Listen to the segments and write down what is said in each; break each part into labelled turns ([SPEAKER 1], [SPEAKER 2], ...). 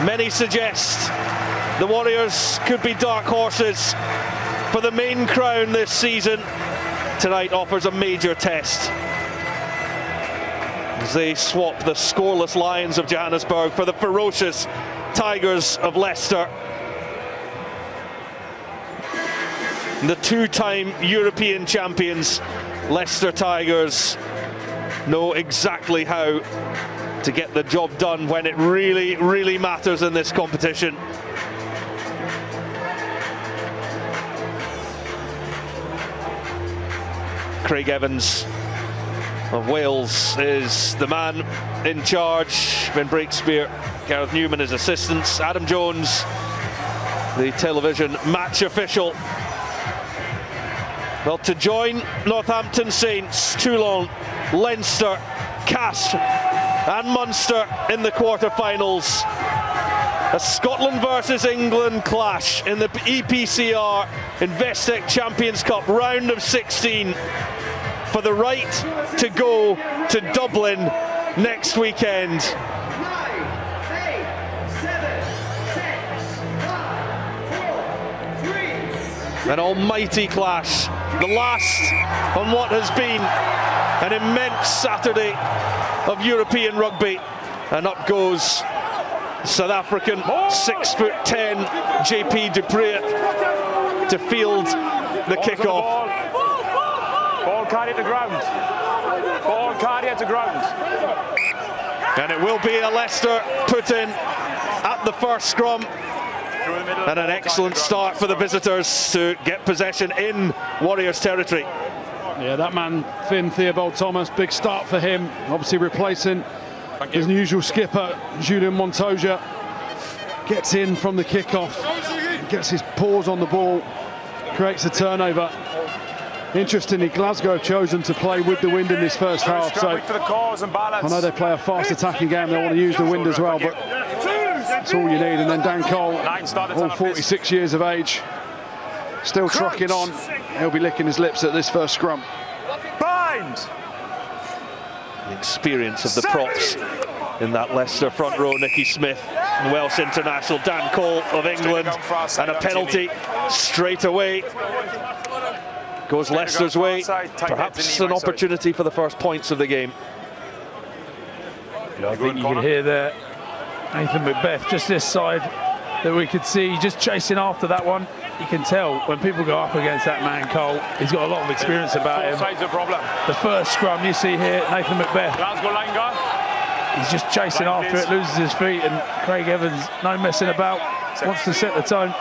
[SPEAKER 1] Many suggest the Warriors could be dark horses for the main crown this season. Tonight offers a major test as they swap the scoreless Lions of Johannesburg for the ferocious Tigers of Leicester. The two-time European champions, Leicester Tigers, know exactly how to get the job done when it really, really matters in this competition. Craig Evans of Wales is the man in charge. Ben Breakspear, Gareth Newman his assistants, Adam Jones, the television match official. Well, to join Northampton Saints, Toulon, Leinster, Castres and Munster in the quarter-finals. A Scotland versus England clash in the EPCR Investec Champions Cup round of 16 for the right to go to Dublin next weekend. An almighty clash, the last on what has been an immense Saturday of European rugby, and up goes South African 6'10" JP Dupree to field the kickoff.
[SPEAKER 2] Ball carried to ground. Ball carried to ground.
[SPEAKER 1] And it will be a Leicester put in at the first scrum. And an excellent start for the visitors to get possession in Warriors territory.
[SPEAKER 3] Yeah, that man, Finn Theobald Thomas, big start for him. Obviously replacing his usual skipper, Julian Montoya. Gets in from the kickoff, gets his paws on the ball, creates a turnover. Interestingly, Glasgow have chosen to play with the wind in this first half. So I know they play a fast attacking game, they want to use the wind as well, but that's all you need. And then Dan Cole, all 46 years of age, still trucking on. He'll be licking his lips at this first scrum.
[SPEAKER 2] Bind!
[SPEAKER 1] The experience of the props in that Leicester front row, Nicky Smith, Welsh international, Dan Cole of England, and a penalty straight away. Goes Leicester's way, perhaps an opportunity for the first points of the game.
[SPEAKER 4] I think you can hear there Nathan Macbeth just this side that we could see just chasing after that one. You can tell when people go up against that man Cole, he's got a lot of experience about him. The first scrum you see here, Nathan Macbeth, he's just chasing after it, loses his feet, and Craig Evans, no messing about, wants to set the tone.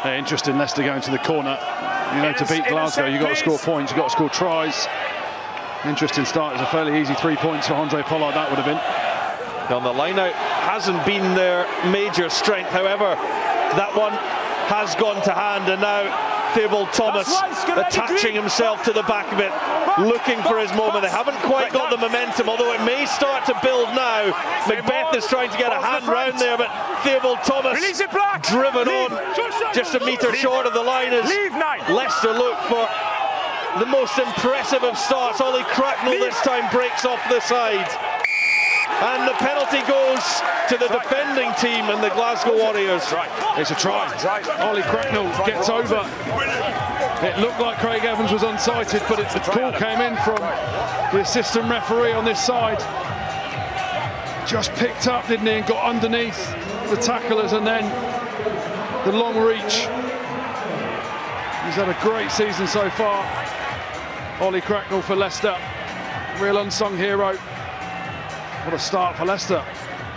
[SPEAKER 3] Interesting, Leicester going to the corner. You know, to beat Glasgow, you've got to score points, you've got to score tries. Interesting start. It's a fairly easy 3 points for Andre Pollard, that would have been.
[SPEAKER 1] On the line-out hasn't been their major strength, however, that one has gone to hand, and now Theobald Thomas attaching himself to the back of it, looking for his moment. They haven't quite got the momentum, although it may start to build now. Macbeth is trying to get a hand round there, but Theobald Thomas driven on just a metre short of the line as Leicester look for the most impressive of starts. Ollie Cracknell this time breaks off the side. And the penalty goes to the defending team and the Glasgow Warriors.
[SPEAKER 3] It's a try. Ollie Cracknell gets over. It looked like Craig Evans was unsighted, but the call came in from the assistant referee on this side. Just picked up, didn't he, and got underneath the tacklers, and then the long reach. He's had a great season so far. Ollie Cracknell for Leicester. Real unsung hero. What a start for Leicester.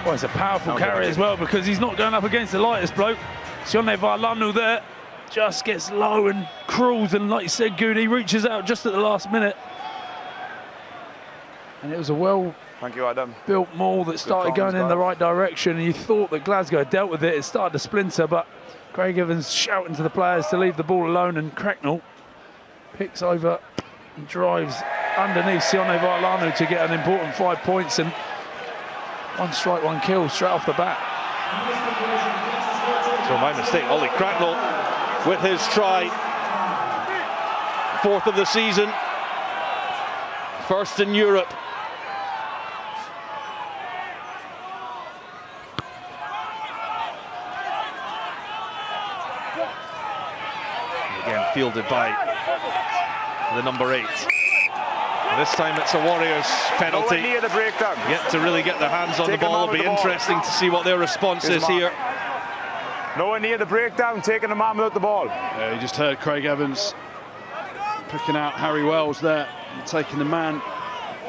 [SPEAKER 4] Well, it's a powerful carry as well, because he's not going up against the lightest bloke. Sione Vailanu there just gets low and crawls, and like you said, Goody reaches out just at the last minute. And it was a well-built maul that started going in the right direction, and you thought that Glasgow had dealt with it. It started to splinter, but Craig Evans shouting to the players to leave the ball alone, and Cracknell picks over and drives underneath Sione Vailanu to get an important 5 points, and 1 strike, 1 kill straight off the bat.
[SPEAKER 1] So my mistake, Ollie Cracknell with his try. 4th of the season. 1st in Europe. fielded by the number 8. This time it's a Warriors penalty.
[SPEAKER 2] Nowhere near the breakdown.
[SPEAKER 1] Yet to really get their hands on the ball. It'll be interesting to see what their response is here.
[SPEAKER 2] Nowhere near the breakdown, taking the man without the ball.
[SPEAKER 3] Yeah, you just heard Craig Evans picking out Harry Wells there, taking the man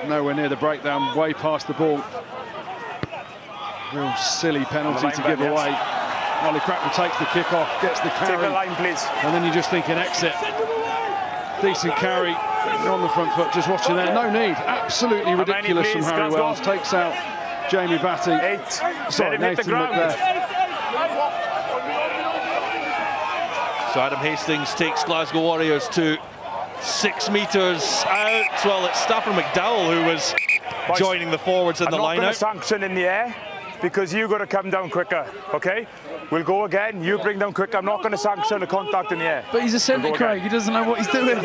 [SPEAKER 3] nowhere near the breakdown, way past the ball. Real silly penalty to give away. Ollie Cracknell takes the kick off, gets the carry.
[SPEAKER 2] Take the line, please.
[SPEAKER 3] And then you just think an exit. Decent carry on the front foot, just watching there. No need, absolutely ridiculous from Harry Wells. Takes out Jamie Batty.
[SPEAKER 2] 8.
[SPEAKER 3] Sorry, Nathan McBeth.
[SPEAKER 1] So Adam Hastings takes Glasgow Warriors to 6 metres out. Well, it's Stafford McDowell who was joining the forwards in the line-out.
[SPEAKER 2] I'm not going to sanction in the air because you've got to come down quicker, okay? We'll go again, you bring down quicker. I'm not going to sanction the contact in the air.
[SPEAKER 4] But he's a centre, Craig, he doesn't know what he's doing.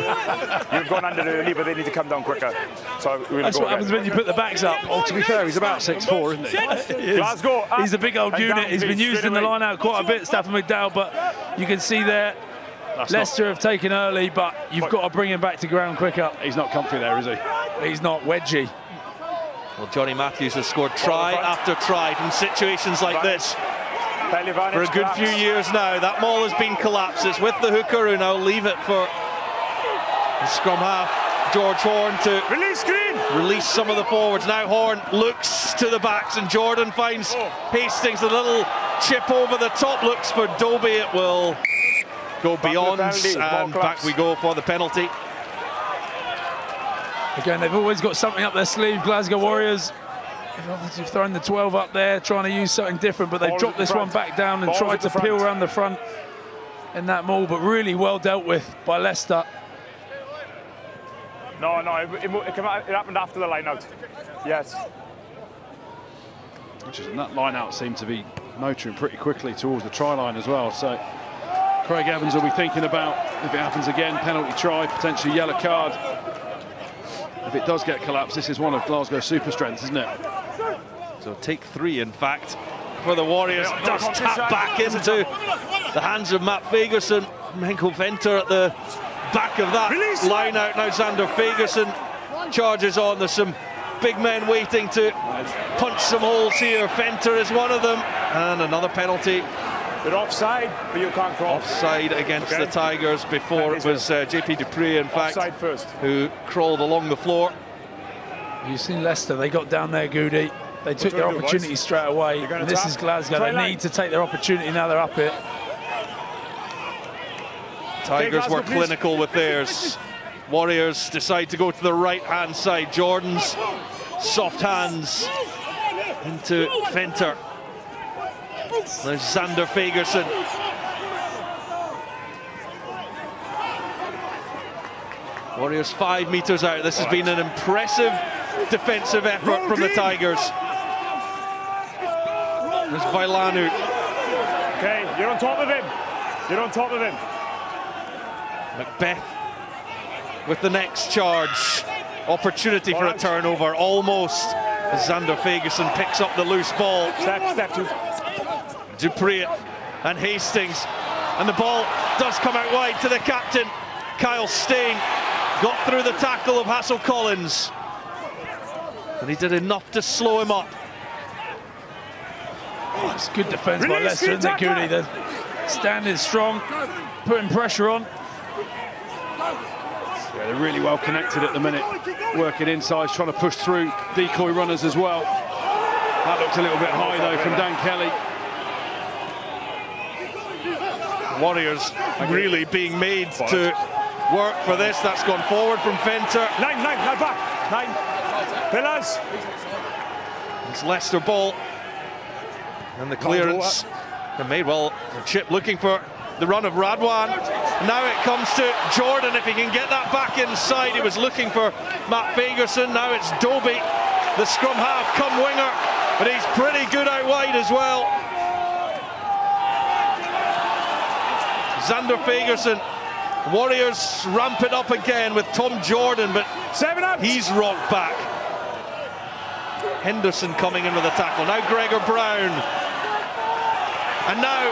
[SPEAKER 2] You've gone under early, but they need to come down quicker. So we'll
[SPEAKER 4] That's
[SPEAKER 2] go
[SPEAKER 4] what happens when you put the backs up.
[SPEAKER 3] Oh, to be fair, he's about 6'4", isn't he?
[SPEAKER 2] Glasgow,
[SPEAKER 4] He's a big old unit. He's been used in the line-out quite a bit, Stafford McDowell, but you can see there, Leicester have taken early, but you've got to bring him back to ground quicker.
[SPEAKER 3] He's not comfy there, is he?
[SPEAKER 4] He's not wedgy.
[SPEAKER 1] Well, Johnny Matthews has scored try after try from situations like this for a good few years now. That maul has been collapsed. It's with the hooker who now leave it for the scrum half, George Horn, to release some of the forwards. Now Horn looks to the backs and Jordan finds Hastings. A little chip over the top, looks for Dobie. It will go beyond, and back we go for the penalty.
[SPEAKER 4] Again, they've always got something up their sleeve, Glasgow Warriors. They've obviously thrown the 12 up there, trying to use something different, but they've dropped this one back down and tried to peel around the front in that maul, but really well dealt with by Leicester.
[SPEAKER 2] No, it happened after the line-out. Yes.
[SPEAKER 3] And that line-out seemed to be motoring pretty quickly towards the try line as well, so Craig Evans will be thinking about, if it happens again, penalty try, potentially yellow card. If it does get collapsed, this is one of Glasgow's super strengths, isn't it?
[SPEAKER 1] So take 3, in fact, for the Warriors. Does tap back into the hands of Matt Fagerson. Menko Venter at the back of that line out. Now Xander Fagerson charges on. There's some big men waiting to punch some holes here. Venter is one of them. And another penalty.
[SPEAKER 2] They're offside, but you can't cross.
[SPEAKER 1] Offside against the Tigers before. It was JP Dupree, in fact, who crawled along the floor.
[SPEAKER 4] You've seen Leicester, they got down there, Goody. They took their opportunity straight away. And this is Glasgow. They need to take their opportunity now they're up it.
[SPEAKER 1] Tigers were clinical with theirs. Warriors decide to go to the right-hand side. Jordan's soft hands into Venter. There's Xander Fagerson. Warriors 5 metres out. This has been an impressive defensive effort from the Tigers. There's Vailanu.
[SPEAKER 2] Okay, you're on top of him. You're on top of him.
[SPEAKER 1] McBeth with the next charge. Opportunity for a turnover, almost. As Xander Fagerson picks up the loose ball.
[SPEAKER 2] Step 2.
[SPEAKER 1] Dupree and Hastings, and the ball does come out wide to the captain, Kyle Stain. Got through the tackle of Hassel Collins, and he did enough to slow him up.
[SPEAKER 4] Oh, it's good defence by Leicester, isn't it, Goody? They're standing strong, putting pressure on.
[SPEAKER 3] Yeah, they're really well connected at the minute, working inside, trying to push through decoy runners as well. That looked a little bit high though from Dan Kelly.
[SPEAKER 1] Warriors really being made to work for this. That's gone forward from Venter.
[SPEAKER 2] 9, now back. 9. Pillars.
[SPEAKER 1] It's Leicester ball. And the clearance. And made well. Chip looking for the run of Radwan. Now it comes to Jordan. If he can get that back inside. He was looking for Matt Fagerson. Now it's Dobie, the scrum half come winger. But he's pretty good out wide as well. Xander Fagerson. Warriors ramp it up again with Tom Jordan, but
[SPEAKER 2] 7 out.
[SPEAKER 1] He's rocked back. Henderson coming in with a tackle. Now Gregor Brown. And now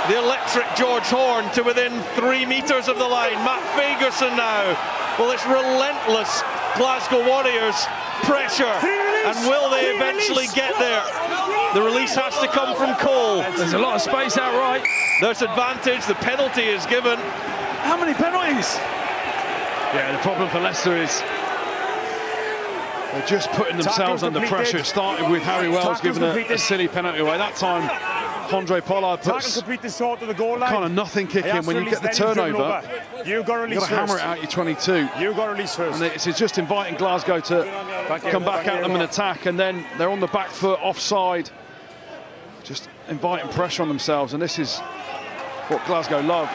[SPEAKER 1] the electric George Horn to within 3 metres of the line. Matt Fagerson now. Well, it's relentless Glasgow Warriors pressure, and will they eventually get there? The release has to come from Cole.
[SPEAKER 4] There's a lot of space out right.
[SPEAKER 1] There's advantage, the penalty is given.
[SPEAKER 4] How many penalties?
[SPEAKER 3] Yeah, the problem for Leicester is they're just putting themselves under pressure. It started with Harry Wells giving a silly penalty away. That time, Andre Pollard puts kind of nothing kick in when you get the turnover.
[SPEAKER 2] You've got to release
[SPEAKER 3] You've got to hammer it out your 22.
[SPEAKER 2] You've got to release first.
[SPEAKER 3] And it's just inviting Glasgow to come back at them and attack, and then they're on the back foot, offside, just inviting pressure on themselves. And this is what Glasgow love.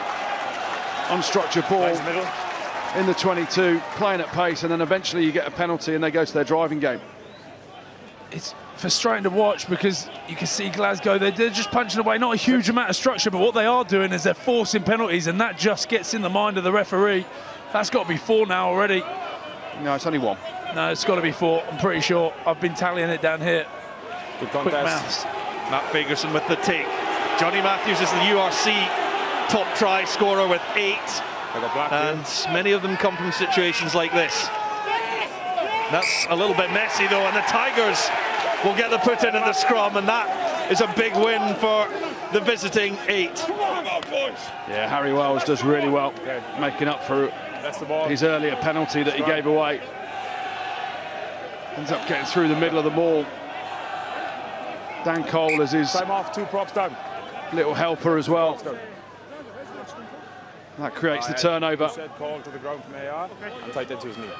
[SPEAKER 3] Unstructured ball in the 22, playing at pace, and then eventually you get a penalty and they go to their driving game.
[SPEAKER 4] It's frustrating to watch because you can see Glasgow, they're just punching away, not a huge amount of structure, but what they are doing is they're forcing penalties, and that just gets in the mind of the referee. That's got to be 4 now already.
[SPEAKER 3] No, it's only 1.
[SPEAKER 4] No, it's got to be 4, I'm pretty sure. I've been tallying it down here.
[SPEAKER 2] Good
[SPEAKER 4] Quick
[SPEAKER 2] contest.
[SPEAKER 4] mouse.
[SPEAKER 1] Matt Fagerson with the take. Johnny Matthews is the URC top try scorer with 8. And many of them come from situations like this. That's a little bit messy though, and the Tigers will get the put in the scrum, and that is a big win for the visiting 8.
[SPEAKER 3] Yeah, Harry Wells does really well, making up for his earlier penalty that he gave away. Ends up getting through the middle of the ball. Dan Cole is his
[SPEAKER 2] Time off, 2 props down.
[SPEAKER 3] little helper as well. That creates the turnover.
[SPEAKER 2] Call to the ground from AR and tight into his knee.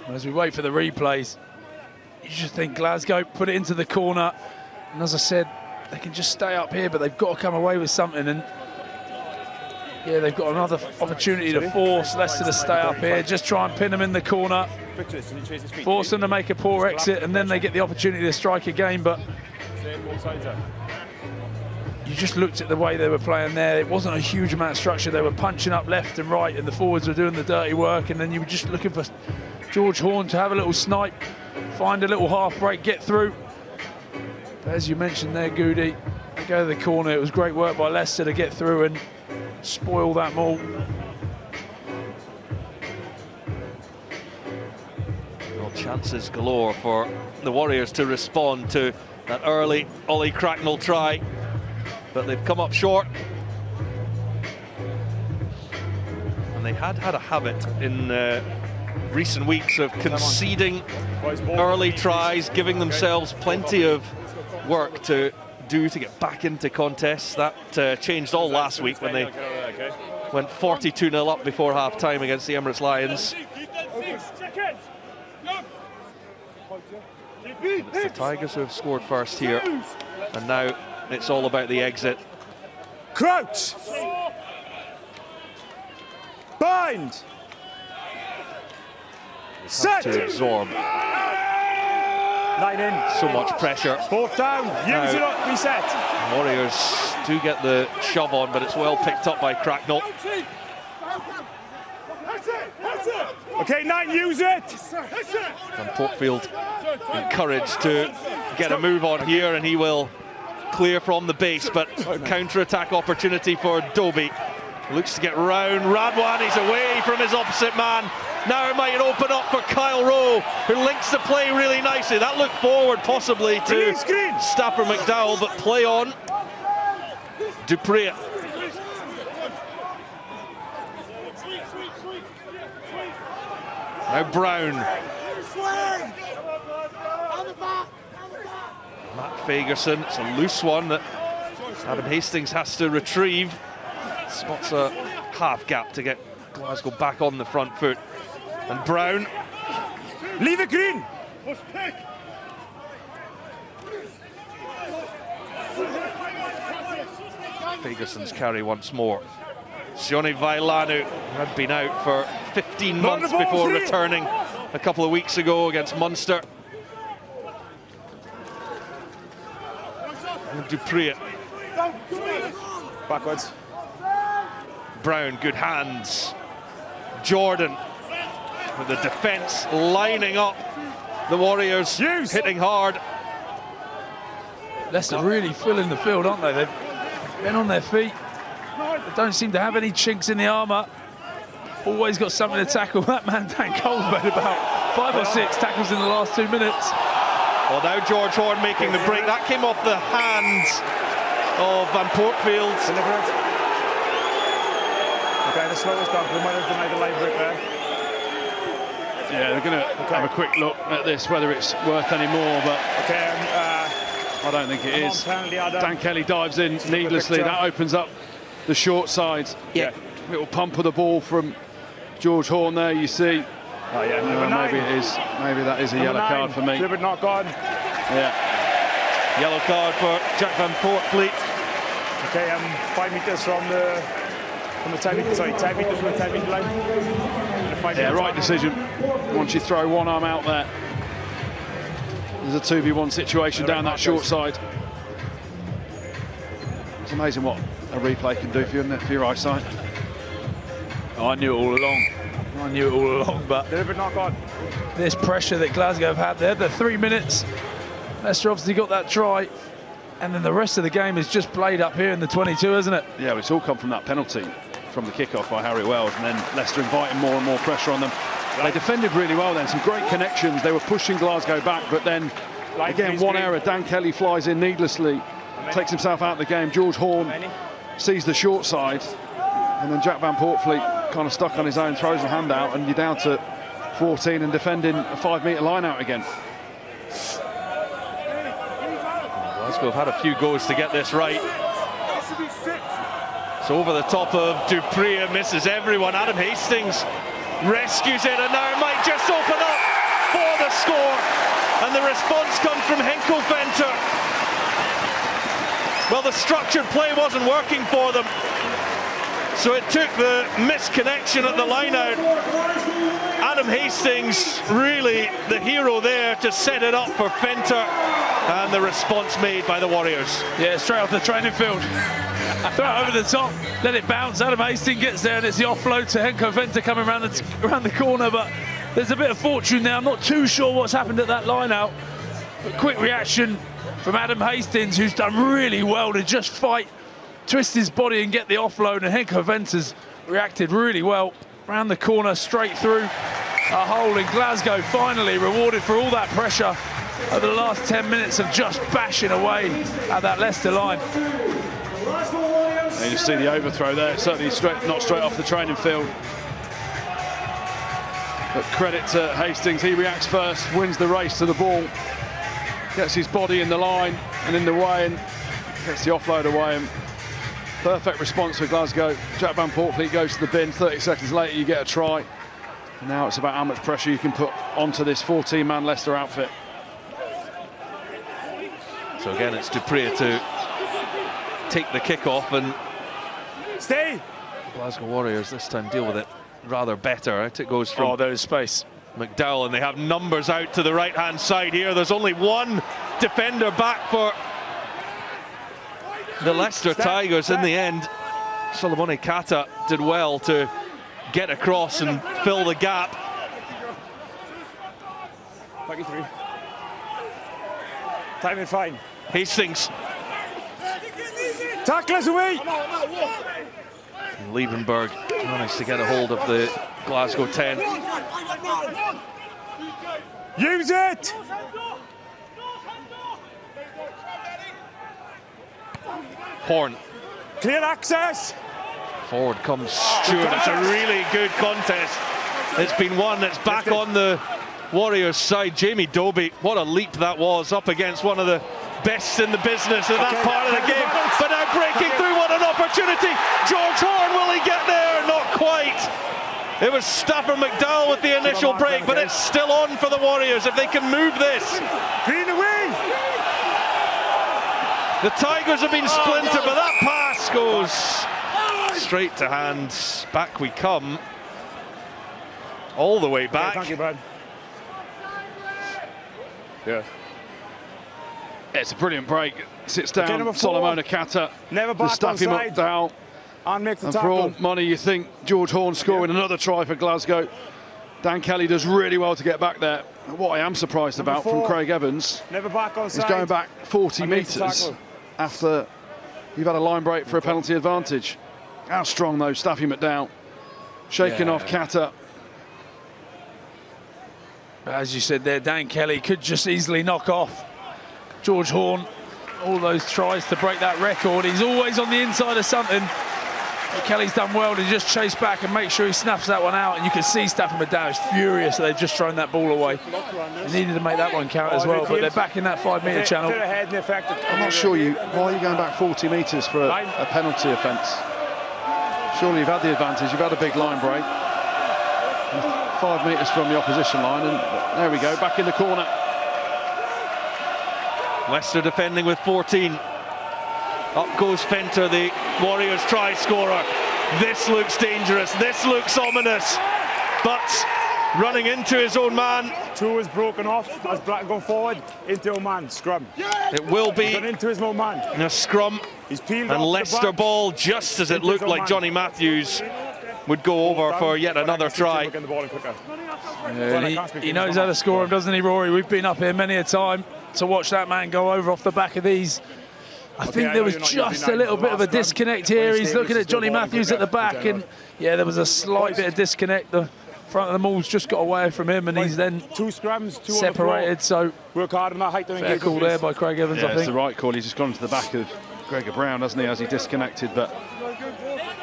[SPEAKER 4] As we wait for the replays, you just think Glasgow put it into the corner, and as I said, they can just stay up here, but they've got to come away with something. And yeah, they've got another opportunity to force Leicester to stay up here, just try and pin them in the corner, force them to make a poor exit, and then they get the opportunity to strike again. But you just looked at the way they were playing there. It wasn't a huge amount of structure. They were punching up left and right, and the forwards were doing the dirty work, and then you were just looking for George Horn to have a little snipe, find a little half break, get through. But as you mentioned there, Goody, they go to the corner. It was great work by Leicester to get through and spoil that maul.
[SPEAKER 1] Well, chances galore for the Warriors to respond to that early Ollie Cracknell try, but they've come up short. And they had a habit in recent weeks of conceding early tries, giving themselves plenty of work to do to get back into contests. That changed all last week when they went 42-0 up before half-time against the Emirates Lions. It's the Tigers who have scored first here, and now it's all about the exit.
[SPEAKER 2] Crouch! Bind!
[SPEAKER 1] Have to absorb
[SPEAKER 2] 9 in.
[SPEAKER 1] so much pressure.
[SPEAKER 2] Both down. Use it up. Reset.
[SPEAKER 1] Warriors do get the shove on, but it's well picked up by Cracknell.
[SPEAKER 2] Okay, 9, use it.
[SPEAKER 1] And Portfield encouraged to get a move on here, and he will clear from the base, but counter-attack opportunity for Dobie. Looks to get round Radwan. He's away from his opposite man. Now it might open up for Kyle Rowe, who links the play really nicely. That looked forward possibly to Stafford McDowell, but play on. Dupree. Now Brown. Matt Fagerson. It's a loose one that Adam Hastings has to retrieve. Spots a half gap to get Glasgow back on the front foot. And Brown.
[SPEAKER 2] Leave it green.
[SPEAKER 1] Fagerson's carry once more. Johnny Vailanu had been out for 15 months before returning a couple of weeks ago against Munster. And Dupree.
[SPEAKER 2] Backwards.
[SPEAKER 1] Brown, good hands. Jordan with the defence lining up. The Warriors hitting hard.
[SPEAKER 4] Leicester really filling the field, aren't they? They've been on their feet. They don't seem to have any chinks in the armour. Always got something to tackle. That man, Dan Cole's made about 5 or 6 tackles in the last 2 minutes.
[SPEAKER 1] Well, now George Horn making the break. That came off the hands of Van Portfield.
[SPEAKER 2] Okay, the slowest down. We might have denied the line break there.
[SPEAKER 3] Yeah, they're going to have a quick look at this, whether it's worth any more, but I don't think it is. Dan Kelly dives in needlessly. That opens up the short side.
[SPEAKER 1] Yeah.
[SPEAKER 3] Little pump of the ball from George Horn there, you see.
[SPEAKER 2] Oh, yeah,
[SPEAKER 3] maybe it is. Maybe that is a yellow card for me.
[SPEAKER 2] Deliberate knock on.
[SPEAKER 3] Yeah.
[SPEAKER 1] Yellow card for Jack Van Portfleet.
[SPEAKER 2] Okay, 5 metres from the 10 metre, sorry, 10 metres from the 10 metre line.
[SPEAKER 3] Yeah, right decision. Once you throw one arm out there, there's a 2v1 situation down that short side. It's amazing what a replay can do for you, isn't it, for your eyesight?
[SPEAKER 4] Oh, I knew it all along. But
[SPEAKER 2] Deliberate knock on.
[SPEAKER 4] this pressure that Glasgow have had there, the 3 minutes, Leicester obviously got that try, and then the rest of the game is just played up here in the 22, isn't it?
[SPEAKER 3] Yeah, it's all come from that penalty from the kick-off by Harry Wells, and then Leicester inviting more and more pressure on them. They defended really well then, some great connections. They were pushing Glasgow back, but then, again, one error. Dan Kelly flies in needlessly, takes himself out of the game. George Horn sees the short side, and then Jack Van Portfleet kind of stuck on his own, throws a hand out, and you're down to 14 and defending a 5 metre line out again.
[SPEAKER 1] Glasgow have had a few goes to get this right. So over the top of Dupree, misses everyone. Adam Hastings rescues it, and now it might just open up for the score. And the response comes from Henkel Venter. Well, the structured play wasn't working for them, so it took the misconnection at the line out. Adam Hastings, really the hero there to set it up for Venter, and the response made by the Warriors.
[SPEAKER 4] Yeah, straight off the training field. Throw it over the top, let it bounce. Adam Hastings gets there, and it's the offload to Henko Venter coming around the corner. But there's a bit of fortune there. I'm not too sure what's happened at that line out. But quick reaction from Adam Hastings, who's done really well to just fight, twist his body and get the offload. And Henko Venter's reacted really well. Round the corner, straight through a hole in Glasgow. Finally rewarded for all that pressure over the last 10 minutes of just bashing away at that Leicester line.
[SPEAKER 3] And you see the overthrow there, certainly not straight off the training field. But credit to Hastings, he reacts first, wins the race to the ball, gets his body in the line and in the way, and gets the offload away. And perfect response for Glasgow. Jack Van Portfleet goes to the bin, 30 seconds later you get a try. And now it's about how much pressure you can put onto this 14-man Leicester outfit.
[SPEAKER 1] So again, it's Dupree to take the kick-off, and
[SPEAKER 2] Stay!
[SPEAKER 1] Glasgow Warriors this time deal with it rather better. Out it goes from
[SPEAKER 4] there's space.
[SPEAKER 1] McDowell, and they have numbers out to the right-hand side here. There's only one defender back for the Leicester Tigers in the end. Solomone Kata did well to get across and fill the gap.
[SPEAKER 2] 23. Timing fine.
[SPEAKER 1] Hastings.
[SPEAKER 2] Tacklers away!
[SPEAKER 1] Liebenberg managed to get a hold of the Glasgow 10.
[SPEAKER 2] Use it!
[SPEAKER 1] Horn.
[SPEAKER 2] Clear access!
[SPEAKER 1] Forward comes Stewart. It's a really good contest. It's been one that's back on the Warriors side. Jamie Doby, what a leap that was, up against one of the best in the business in that part of the game. But now breaking through, what an opportunity. George Horn, will he get there? Not quite. It was Stafford McDowell with the initial break, but it's still on for the Warriors if they can move this.
[SPEAKER 2] Green away!
[SPEAKER 1] The Tigers have been splintered, but that pass goes straight to hand. Back we come. All the way back.
[SPEAKER 2] Thank you, Brad. Yeah.
[SPEAKER 3] It's a brilliant break. Sits down Solomone Kata.
[SPEAKER 2] Never back
[SPEAKER 3] Staffy
[SPEAKER 2] onside.
[SPEAKER 3] McDowell.
[SPEAKER 2] And make the
[SPEAKER 3] And
[SPEAKER 2] tackle.
[SPEAKER 3] for all money, you think George Horn scoring another try for Glasgow. Dan Kelly does really well to get back there. What I am surprised about from Craig Evans is going back 40 metres after you've had a line break for a penalty advantage. How strong though, Staffy McDowell, shaking off Kata.
[SPEAKER 4] As you said there, Dan Kelly could just easily knock off George Horn. All those tries to break that record. He's always on the inside of something. But Kelly's done well to just chase back and make sure he snaps that one out. And you can see Staffy McDowell is furious that they've just thrown that ball away. They needed to make that one count as well, but they're back in that 5-metre channel.
[SPEAKER 3] I'm not sure why are you going back 40 metres for a penalty offence? Surely you've had the advantage, you've had a big line break. 5 metres from the opposition line, and there we go, back in the corner.
[SPEAKER 1] Leicester defending with 14. Up goes Fenter, the Warriors try scorer. This looks dangerous, this looks ominous. But running into his own man.
[SPEAKER 2] Two is broken off as Black going forward into a man, scrum.
[SPEAKER 1] It will be
[SPEAKER 2] into his own man.
[SPEAKER 1] a scrum and Leicester ball, just as it looked like Johnny Matthews would go over for yet another try.
[SPEAKER 4] Yeah, he knows how to score him, doesn't he, Rory? We've been up here many a time to watch that man go over off the back of these. I think there was just a little bit of a disconnect here. He's looking at Johnny Matthews at the back, and yeah, there was a slight bit of disconnect. The front of the maul's just got away from him, and he's then
[SPEAKER 2] two scrums, two
[SPEAKER 4] separated. So
[SPEAKER 2] work hard on that height.
[SPEAKER 4] Fair call there by Craig Evans,
[SPEAKER 3] yeah,
[SPEAKER 4] I think.
[SPEAKER 3] It's the right call. He's just gone to the back of Gregor Brown, hasn't he, as he disconnected. But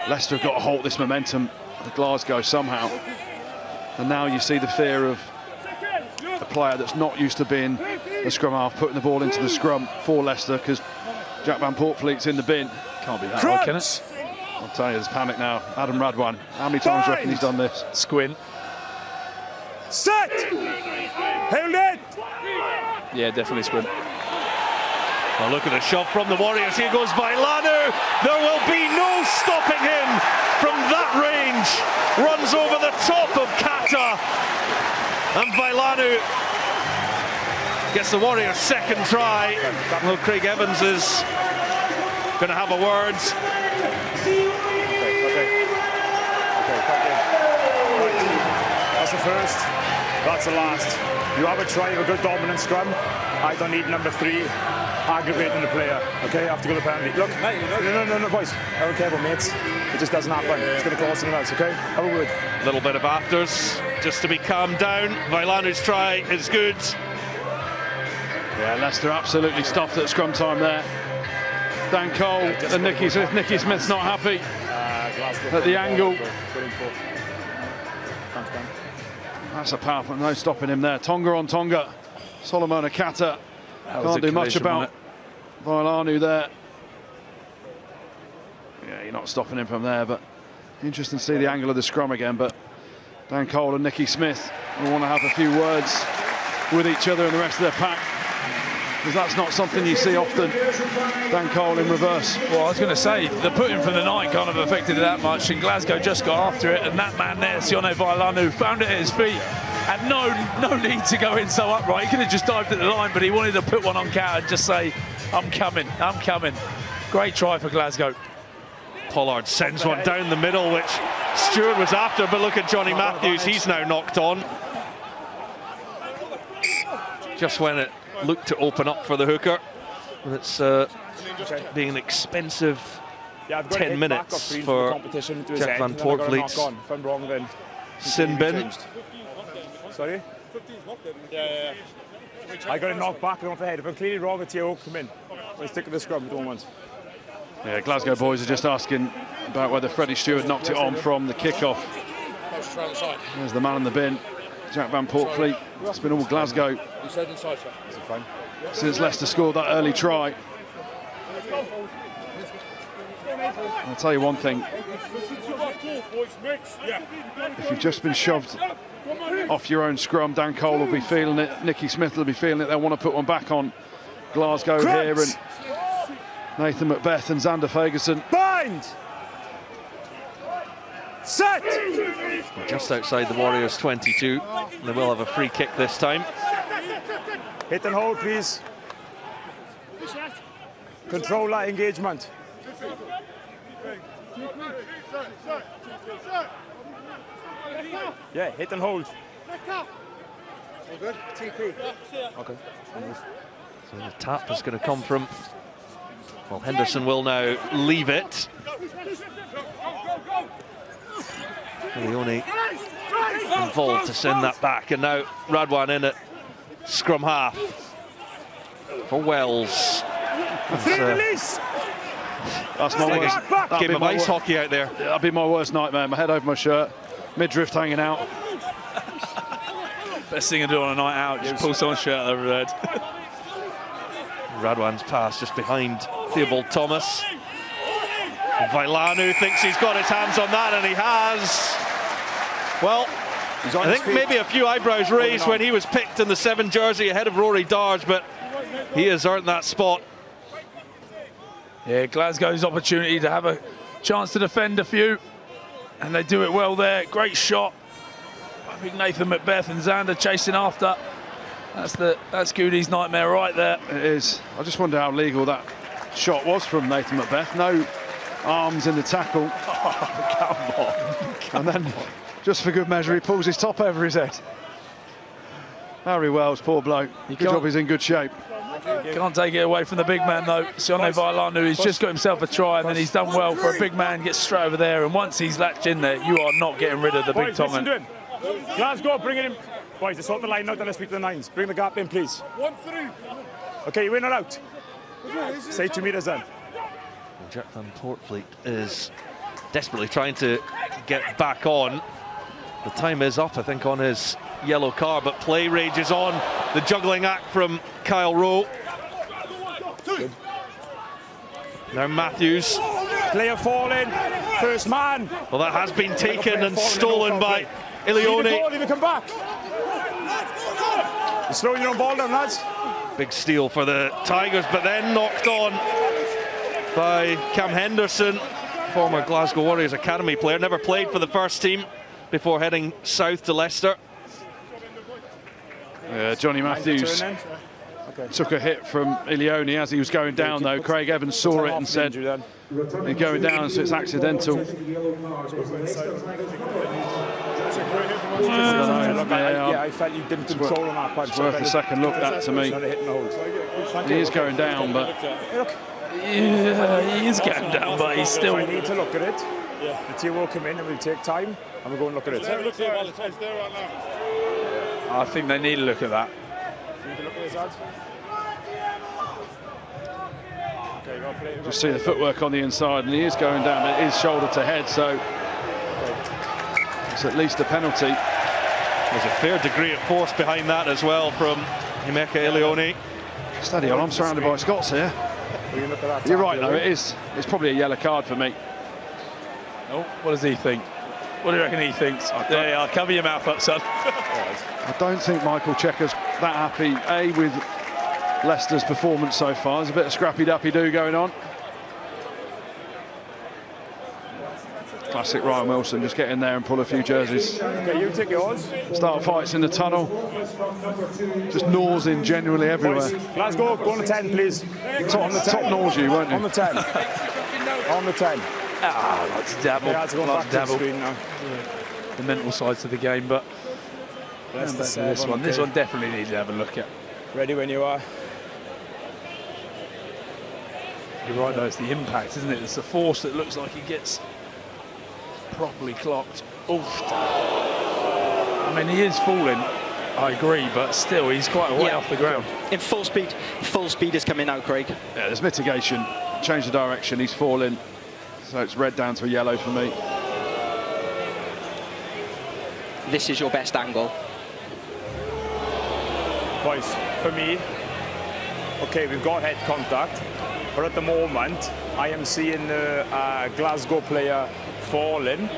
[SPEAKER 3] Leicester have got to halt this momentum at Glasgow somehow. And now you see the fear of a player that's not used to being a scrum half putting the ball into the scrum for Leicester, because Jack Van Portfleet's in the bin. Can't be that hard, can it? I'll tell you, there's panic now. Adam Radwan, how many times do you reckon he's done this?
[SPEAKER 4] Squint.
[SPEAKER 2] Set! Hold it!
[SPEAKER 4] Yeah, definitely Squint.
[SPEAKER 1] Well, look at the shot from the Warriors. Here goes Vailanu. There will be no stopping him from that range. Runs over the top of Kata. And Vailanu gets the Warriors' second try. Well, Craig Evans is going to have a word.
[SPEAKER 2] Okay, thank you. That's the first. That's the last. You have a try of a good dominant scrum. I don't need number 3 aggravating the player. Okay, I have to go to penalty. Look, no, boys. I don't care about mates. It just doesn't happen. It's going to cost something else. Okay, have a word.
[SPEAKER 1] A little bit of afters just to be calmed down. Vailanu's try is good.
[SPEAKER 3] Yeah, Leicester absolutely stuffed at scrum time there. Dan Cole and Nicky Smith. Nicky Smith's not happy at the angle. That's a powerful, no stopping him there. Tonga on Tonga. Solomon Akata can't do much about Vailanu there. Yeah, you're not stopping him from there, but interesting to see the angle of the scrum again. But Dan Cole and Nicky Smith will want to have a few words with each other and the rest of their pack, because that's not something you see often. Dan Cole in reverse.
[SPEAKER 4] Well, I was going to say, the putting from the 9 can't have affected it that much, and Glasgow just got after it, and that man there, Sione Vailanu, found it at his feet. Had no need to go in so upright. He could have just dived at the line, but he wanted to put one on Cat and just say, I'm coming. Great try for Glasgow.
[SPEAKER 1] Pollard sends one down the middle, which Stewart was after, but look at Johnny Matthews, he's now knocked on. Just when it looked to open up for the hooker. And it's being an expensive 10 minutes for Jack Van Portfleet's sin bin.
[SPEAKER 2] Sorry? Yeah. I got it knocked back and off the head. If I'm clearly wrong, it's you, come in. Let's stick with the scrum, we don't want.
[SPEAKER 3] Yeah, Glasgow boys are just asking about whether Freddie Stewart knocked it on from the kickoff. There's the man in the bin, Jack Van Portfleet. It's been all Glasgow since Leicester scored that early try. I'll tell you one thing. If you've just been shoved off your own scrum, Dan Cole will be feeling it, Nicky Smith will be feeling it. They'll want to put one back on Glasgow here, and Nathan Macbeth and Xander Fagerson.
[SPEAKER 2] Bind! Set!
[SPEAKER 1] Just outside the Warriors 22. They will have a free kick this time.
[SPEAKER 2] Hit and hold, please. Control that engagement. Yeah, hit and hold. Good. TP. Okay.
[SPEAKER 1] So the tap is going to come from, well, Henderson will now leave it. Leone involved to send that back, and now Radwan in at scrum half for Wells.
[SPEAKER 3] That's my worst
[SPEAKER 1] game of ice hockey out there.
[SPEAKER 3] That'd be my worst nightmare. My head over my shirt, midriff hanging out.
[SPEAKER 4] Best thing to do on a night out, just pull someone's shirt over their head.
[SPEAKER 1] Radwan's pass just behind Theobald Thomas. Vailanu thinks he's got his hands on that, and he has. Well, I think maybe a few eyebrows raised when he was picked in the 7 jersey ahead of Rory Darge, but he has earned that spot.
[SPEAKER 4] Yeah, Glasgow's opportunity to have a chance to defend a few, and they do it well there. Great shot. I think Nathan Macbeth and Xander chasing after. That's Goody's nightmare right there.
[SPEAKER 3] It is. I just wonder how legal that shot was from Nathan Macbeth. No arms in the tackle.
[SPEAKER 4] Oh, come on.
[SPEAKER 3] And then, just for good measure, he pulls his top over his head. Harry Wells, poor bloke. Good job he's in good shape.
[SPEAKER 4] Can't take it away from the big man, though. Sione Vailanu, he's just got himself a try, and then he's done well for a big man, gets straight over there, and once he's latched in there, you are not getting rid of the big Tongan.
[SPEAKER 2] Glasgow, bring it in. Boys, let's sort the line out, then let's speak to the 9s. Bring the gap in, please. 1-3. Okay, you in or out? Say 2 meters then.
[SPEAKER 1] Jack van Portfleet is desperately trying to get back on. The time is up, I think, on his yellow card, but play rages on. The juggling act from Kyle Rowe.
[SPEAKER 2] Good.
[SPEAKER 1] Now Matthews.
[SPEAKER 2] Player falling, first man.
[SPEAKER 1] Well, that has been taken and stolen by Ilione.
[SPEAKER 2] Leave it, come back. You're slowing your own ball down, lads.
[SPEAKER 1] Big steal for the Tigers, but then knocked on by Cam Henderson, former Glasgow Warriors Academy player, never played for the first team before heading south to Leicester.
[SPEAKER 3] Johnny Matthews took a hit from Ilione as he was going down, though. Craig Evans saw it and said he's going down, so it's accidental.
[SPEAKER 2] I felt you didn't control on that punch.
[SPEAKER 3] It's worth a second look, that, to me. He is going down, but...
[SPEAKER 4] Yeah, he is getting down, but he's still...
[SPEAKER 2] I need to look at it. The team will come in and we'll take time and we'll go and look at it.
[SPEAKER 4] I think they need to look at that.
[SPEAKER 3] Just see the footwork on the inside, and he is going down, but it is shoulder to head, so it's at least a penalty.
[SPEAKER 1] There's a fair degree of force behind that as well from Emeka Ilione.
[SPEAKER 3] Steady on, I'm surrounded by Scots here. You're right, though, it's probably a yellow card for me.
[SPEAKER 4] Oh, what does he think? What do you reckon he thinks? There you are, cover your mouth up, son.
[SPEAKER 3] I don't think Michael Checker's that happy, with Leicester's performance so far. There's a bit of scrappy-dappy-do going on. Classic Ryan Wilson, just get in there and pull a few jerseys.
[SPEAKER 2] Okay, you take yours.
[SPEAKER 3] Start fights in the tunnel. Just nosing genuinely everywhere.
[SPEAKER 2] Glasgow, go on the 10, please.
[SPEAKER 3] Top nausea, weren't you?
[SPEAKER 2] On the 10. On the 10.
[SPEAKER 4] Ah, that's dabble.
[SPEAKER 2] Yeah, to go back to the screen now.
[SPEAKER 4] The mental side to the game, but this one definitely needs to have a look at.
[SPEAKER 2] Ready when you are.
[SPEAKER 4] You're right, though, it's the impact, isn't it? It's the force that looks like he gets properly clocked. Oof. I mean, he is falling, I agree, but still, he's quite a way off the ground.
[SPEAKER 5] In full speed is coming out, Craig.
[SPEAKER 3] Yeah, there's mitigation. Change the direction, he's falling. So it's red down to a yellow for me.
[SPEAKER 5] This is your best angle.
[SPEAKER 2] Boys, for me, okay, we've got head contact, but at the moment, I am seeing the Glasgow player falling,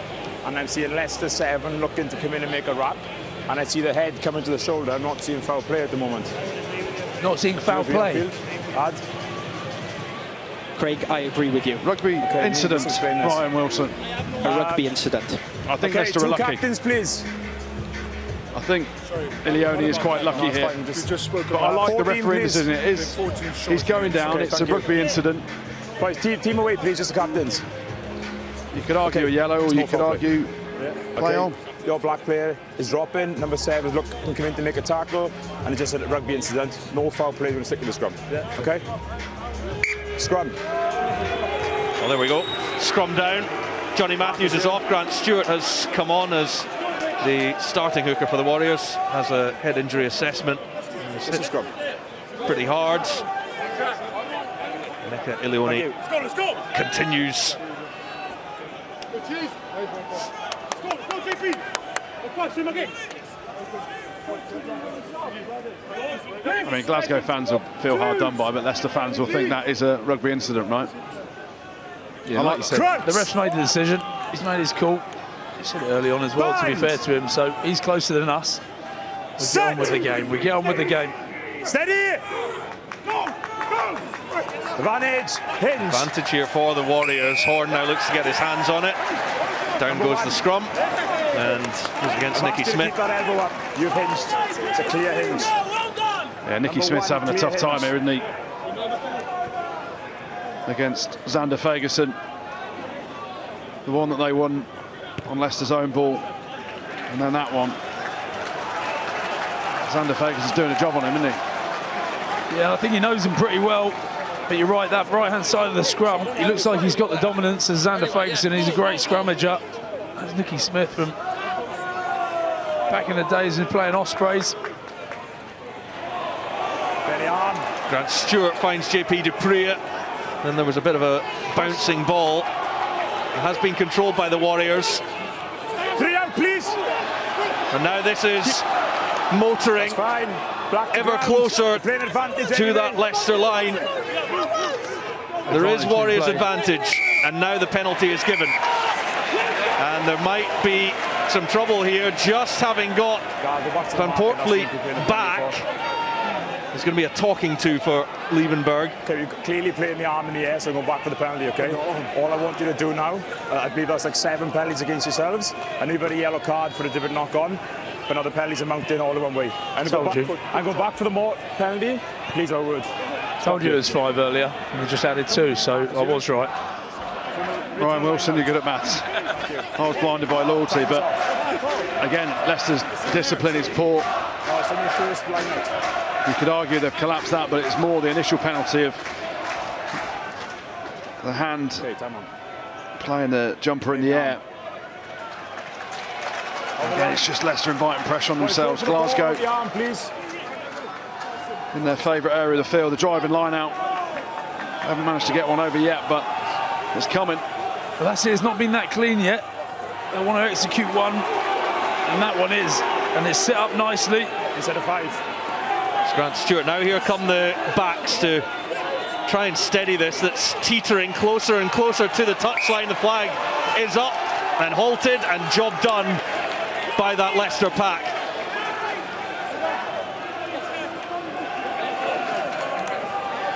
[SPEAKER 2] and I'm seeing Leicester 7 looking to come in and make a wrap, and I see the head coming to the shoulder. I'm not seeing foul play at the moment.
[SPEAKER 4] Not seeing foul play?
[SPEAKER 5] Craig, I agree with you.
[SPEAKER 3] Rugby incident, Ryan Wilson.
[SPEAKER 5] A rugby incident.
[SPEAKER 3] I think Leicester are lucky.
[SPEAKER 2] Captains, please.
[SPEAKER 3] I think Ilione is quite lucky here. But I like the referee decision. He's going down, it's a rugby incident.
[SPEAKER 2] Boys, team away, please, just the captains.
[SPEAKER 3] You could argue a yellow, or you could argue play on.
[SPEAKER 2] your black player is dropping. Number 7 is looking come in to make a tackle, and it's just a rugby incident. No foul play, we're going to stick with the scrum. Yeah. Okay? Scrum.
[SPEAKER 1] Well, there we go. Scrum down. Johnny Matthews is off. Grant Stewart has come on as the starting hooker for the Warriors. Has a head injury assessment.
[SPEAKER 2] It's a scrum.
[SPEAKER 1] Pretty hard. Mecca Ilioni continues.
[SPEAKER 3] I mean, Glasgow fans will feel hard done by, but Leicester fans will think that is a rugby incident, right?
[SPEAKER 4] Yeah, like you said, the ref's made the decision. He's made his call. He said it early on as well, to be fair to him. So he's closer than us. We get on with the game. We get on with the game.
[SPEAKER 2] Steady! Advantage, hinge.
[SPEAKER 1] Advantage here for the Warriors. Horn now looks to get his hands on it. Down goes the scrum, and goes against Nicky Smith.
[SPEAKER 2] Keep that elbow up. You've hinged. It's a clear hinge.
[SPEAKER 3] Yeah, Nicky Smith's having a tough time here, isn't he? Against Xander Fagerson. The one that they won on Leicester's own ball. And then that one. Xander Fagerson's doing a job on him, isn't he?
[SPEAKER 4] Yeah, I think he knows him pretty well. But you're right, that right-hand side of the scrum, he looks like he's got the dominance as Xander Fagerson. He's a great scrummager. That's Nicky Smith from back in the days of playing Ospreys.
[SPEAKER 1] Grant Stewart finds JP Dupree. Then there was a bit of a bouncing ball. It has been controlled by the Warriors.
[SPEAKER 2] 3 out, please.
[SPEAKER 1] And now this is motoring ever closer to that Leicester line. There is Warriors advantage, and now the penalty is given. And there might be some trouble here, just having got Van Portfleet back. There's going to be a talking to for Liebenberg.
[SPEAKER 2] Okay, you're clearly playing the arm in the air, so go back for the penalty, okay? All I want you to do now, I believe that's like 7 penalties against yourselves, and you've got a yellow card for a different knock-on, but now the penalties are mounted all in one way. And go back for the more penalty, please, I would.
[SPEAKER 4] Told you it was 5 earlier, and we just added 2, so I was right.
[SPEAKER 3] Ryan Wilson, you're good at maths. I was blinded by loyalty, but again, Leicester's discipline is poor.
[SPEAKER 2] Oh, it's only the first line out.
[SPEAKER 3] You could argue they've collapsed that, but it's more the initial penalty of the hand playing the jumper in the air. Again, it's just Leicester inviting pressure on themselves. Glasgow in their favourite area of the field, the driving line out. Haven't managed to get one over yet, but it's coming.
[SPEAKER 4] Well, that's it. It's not been that clean yet. They want to execute one, and that one is. And it's set up nicely.
[SPEAKER 2] Instead of 5.
[SPEAKER 1] Grant Stewart. Now here come the backs to try and steady this. That's teetering closer and closer to the touchline. The flag is up and halted, and job done by that Leicester pack.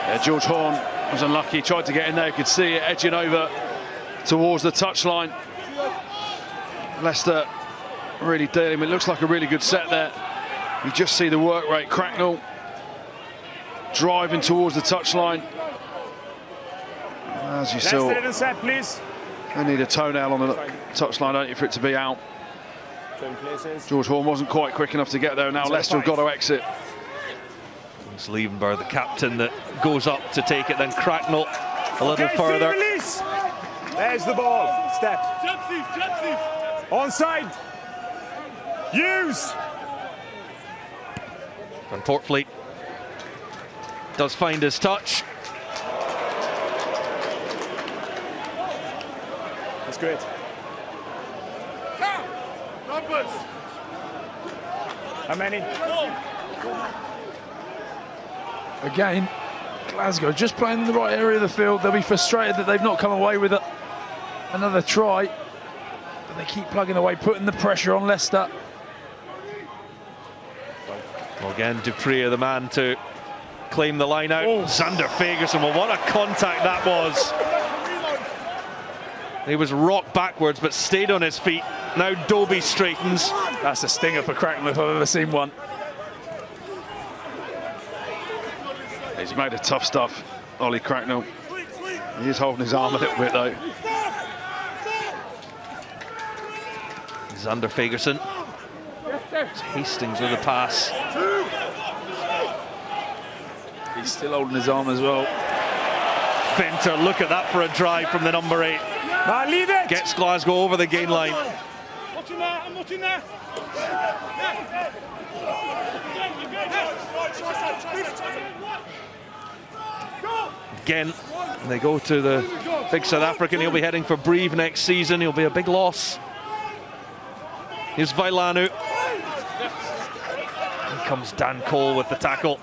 [SPEAKER 3] Yeah, George Horn was unlucky. Tried to get in there. You could see it edging over towards the touchline. Leicester really dealing. It looks like a really good set there. You just see the work rate. Cracknell driving towards the touchline. As you saw, they need a toenail on the touchline, don't you, for it to be out. George Horn wasn't quite quick enough to get there. Now Leicester have got to exit.
[SPEAKER 1] It's Liebenberg, the captain, that goes up to take it. Then Cracknell a little further.
[SPEAKER 2] There's the ball. Step. Onside. Use.
[SPEAKER 1] Van Portfleet does find his touch.
[SPEAKER 2] That's great. How many?
[SPEAKER 4] Again, Glasgow just playing in the right area of the field. They'll be frustrated that they've not come away with another try. But they keep plugging away, putting the pressure on Leicester.
[SPEAKER 1] Well, again, Dupree, the man to claim the line out. Xander Fagerson, well, what a contact that was. He was rocked backwards, but stayed on his feet. Now Dobie straightens.
[SPEAKER 4] That's a stinger for Cracknell if I've ever seen one.
[SPEAKER 3] He's made it tough stuff, Ollie Cracknell. He is holding his arm a little bit, though.
[SPEAKER 1] Xander Fagerson. Hastings with the pass.
[SPEAKER 4] He's still holding his arm as well.
[SPEAKER 1] Fenter, look at that for a drive from the number 8.
[SPEAKER 2] Leave it.
[SPEAKER 1] Gets Glasgow over the gain line.
[SPEAKER 2] Watching there, I'm watching there.
[SPEAKER 1] Again, they go to the big South African. He'll be heading for Brive next season. He'll be a big loss. Here's Vailanu. Here comes Dan Cole with the tackle.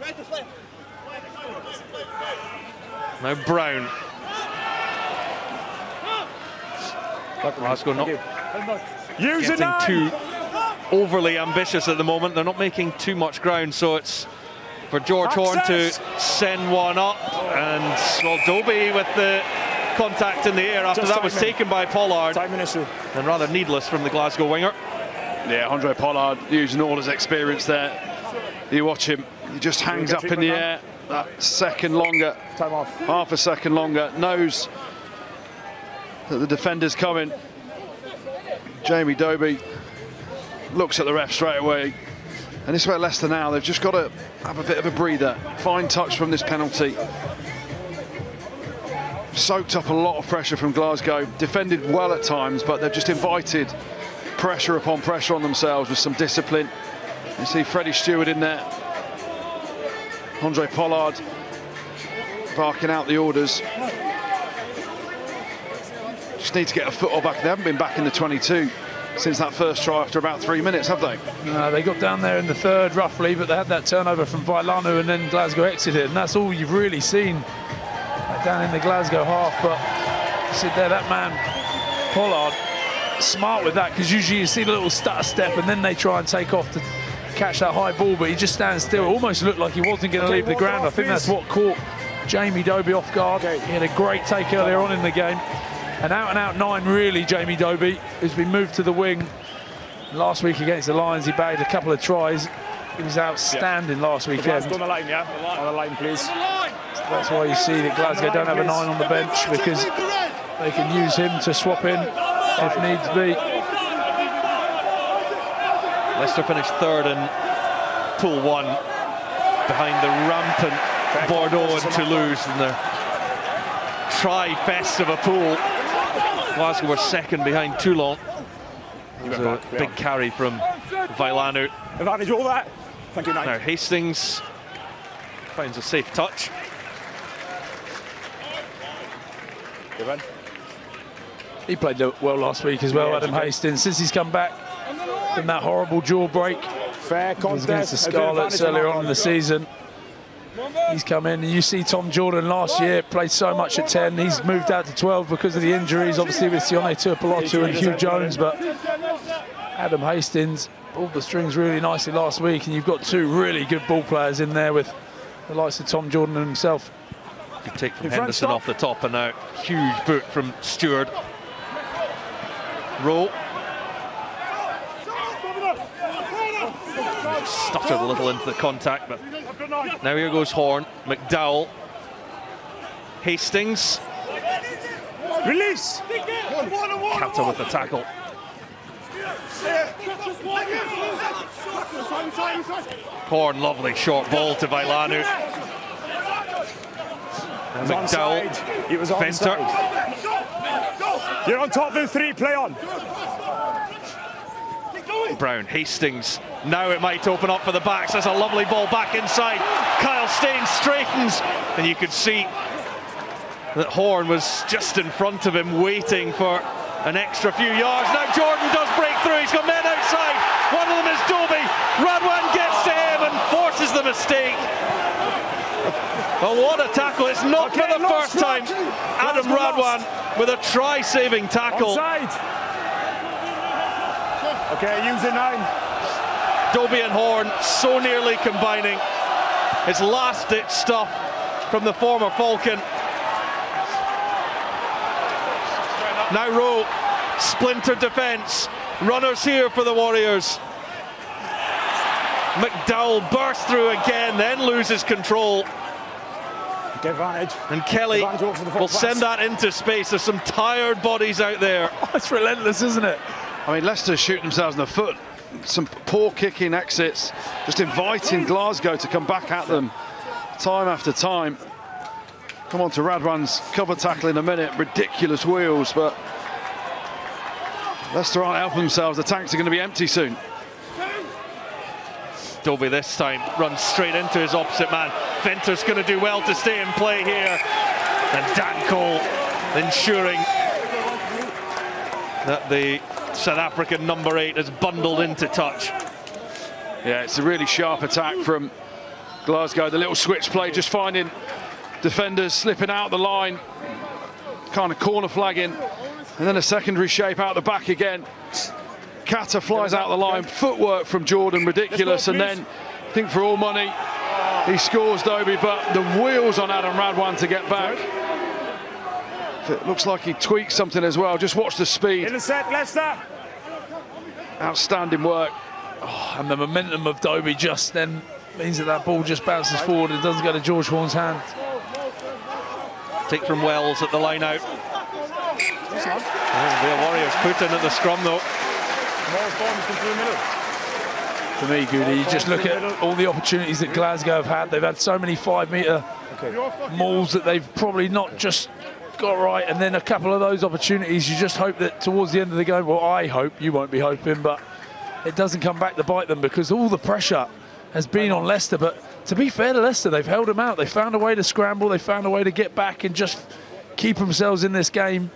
[SPEAKER 1] Now Brown. Glasgow not getting too overly ambitious at the moment. They're not making too much ground, so it's for George Horn to send one up. And well, Dobie with the contact in the air after that was taken by Pollard. And rather needless from the Glasgow winger.
[SPEAKER 3] Yeah, Andre Pollard using all his experience there. You watch him, he just hangs up in the air. That second longer, half a second longer, knows that the defender's coming. Jamie Dobie looks at the ref straight away. And this is where Leicester now, they've just got to have a bit of a breather. Fine touch from this penalty. Soaked up a lot of pressure from Glasgow. Defended well at times, but they've just invited pressure upon pressure on themselves with some discipline. You see Freddie Stewart in there. Andre Pollard barking out the orders. Just need to get a foot back. They haven't been back in the 22 since that first try after about 3 minutes, have they?
[SPEAKER 4] No, they got down there in the third roughly, but they had that turnover from Vailanu and then Glasgow exited, and that's all you've really seen down in the Glasgow half. But you see there, that man Pollard, smart with that, because usually you see the little stutter step and then they try and take off to catch that high ball, but he just stands still. It almost looked like he wasn't going to leave the ground. I think that's what caught Jamie Dobie off guard. He had a great take earlier on in the game. An out-and-out 9, really, Jamie Dobie, who's been moved to the wing. Last week against the Lions, he bagged a couple of tries. He was outstanding last weekend.
[SPEAKER 2] On the line, yeah? On the line, please.
[SPEAKER 4] So that's why you see that Glasgow don't have a 9 on the bench, because they can use him to swap in if needs be.
[SPEAKER 1] Leicester finished 3rd in Pool 1 behind the rampant Bordeaux and Toulouse in their tri-fest of a pool. Glasgow were 2nd behind Toulon. It was a big carry from Vailanu.
[SPEAKER 2] Advantage all that. Thank you, Knight.
[SPEAKER 1] Now Hastings finds a safe touch.
[SPEAKER 4] He played well last week as well, Adam Hastings, since he's come back from that horrible jaw break.
[SPEAKER 2] Fair contest
[SPEAKER 4] against the Scarlets earlier on in the season. He's come in, and you see Tom Jordan last year played so much at 10. He's moved out to 12 because of the injuries, obviously with Sione Tuipulotu and Hugh Jones. But Adam Hastings pulled the strings really nicely last week, and you've got 2 really good ball players in there with the likes of Tom Jordan and himself.
[SPEAKER 1] Good take from Henderson off the top, and now huge boot from Stewart. Rowe. Stuttered a little into the contact, but now here goes Horn. McDowell. Hastings.
[SPEAKER 2] Release!
[SPEAKER 1] Kata with the tackle. Horn, lovely short ball to Vailanu. And McDowell.
[SPEAKER 2] He was
[SPEAKER 1] Fenter.
[SPEAKER 2] You're on top of the 3, play on.
[SPEAKER 1] Brown, Hastings. Now it might open up for the backs. That's a lovely ball back inside. Kyle Staines straightens, and you could see that Horn was just in front of him, waiting for an extra few yards. Now Jordan does break through. He's got men outside. One of them is Dobie. Radwan gets to him and forces the mistake. Oh, what a tackle. It's not for the first time. Adam Radwan with a try-saving tackle.
[SPEAKER 2] Onside. Okay, use it 9.
[SPEAKER 1] Dobie and Horn so nearly combining. It's last-ditch stuff from the former Falcon. Now Rowe, splintered defence. Runners here for the Warriors. McDowell bursts through again, then loses control.
[SPEAKER 2] Advantage.
[SPEAKER 1] And Kelly will send that into space. There's some tired bodies out there.
[SPEAKER 4] Oh, it's relentless, isn't it?
[SPEAKER 3] I mean, Leicester shooting themselves in the foot. Some poor kicking exits, just inviting Glasgow to come back at them time after time. Come on to Radwan's cover tackle in a minute. Ridiculous wheels, but Leicester aren't helping themselves. The tanks are going to be empty soon.
[SPEAKER 1] Dobie this time runs straight into his opposite man. Venter's going to do well to stay in play here. And Dan Cole ensuring that the South African number 8 is bundled into touch.
[SPEAKER 3] Yeah, it's a really sharp attack from Glasgow. The little switch play, just finding defenders slipping out the line, kind of corner flagging, and then a secondary shape out the back again. Kata flies out the line, footwork from Jordan, ridiculous, and then I think for all money he scores Dobie, but the wheels on Adam Radwan to get back. It looks like he tweaked something as well. Just watch the speed.
[SPEAKER 2] In the set, Leicester.
[SPEAKER 3] Outstanding work.
[SPEAKER 4] Oh, and the momentum of Dobie just then means that that ball just bounces forward and doesn't go to George Horn's hand.
[SPEAKER 1] Take from Wells at the line out. The Warriors put in at the scrum though.
[SPEAKER 4] For me, Goody, you just look at all the opportunities that Glasgow have had. They've had so many 5-metre mauls that they've probably not just got right, and then a couple of those opportunities you just hope that towards the end of the game, well, I hope, you won't be hoping, but it doesn't come back to bite them because all the pressure has been on Leicester. But to be fair to Leicester, they've held them out. They found a way to scramble, they found a way to get back and just keep themselves in this game.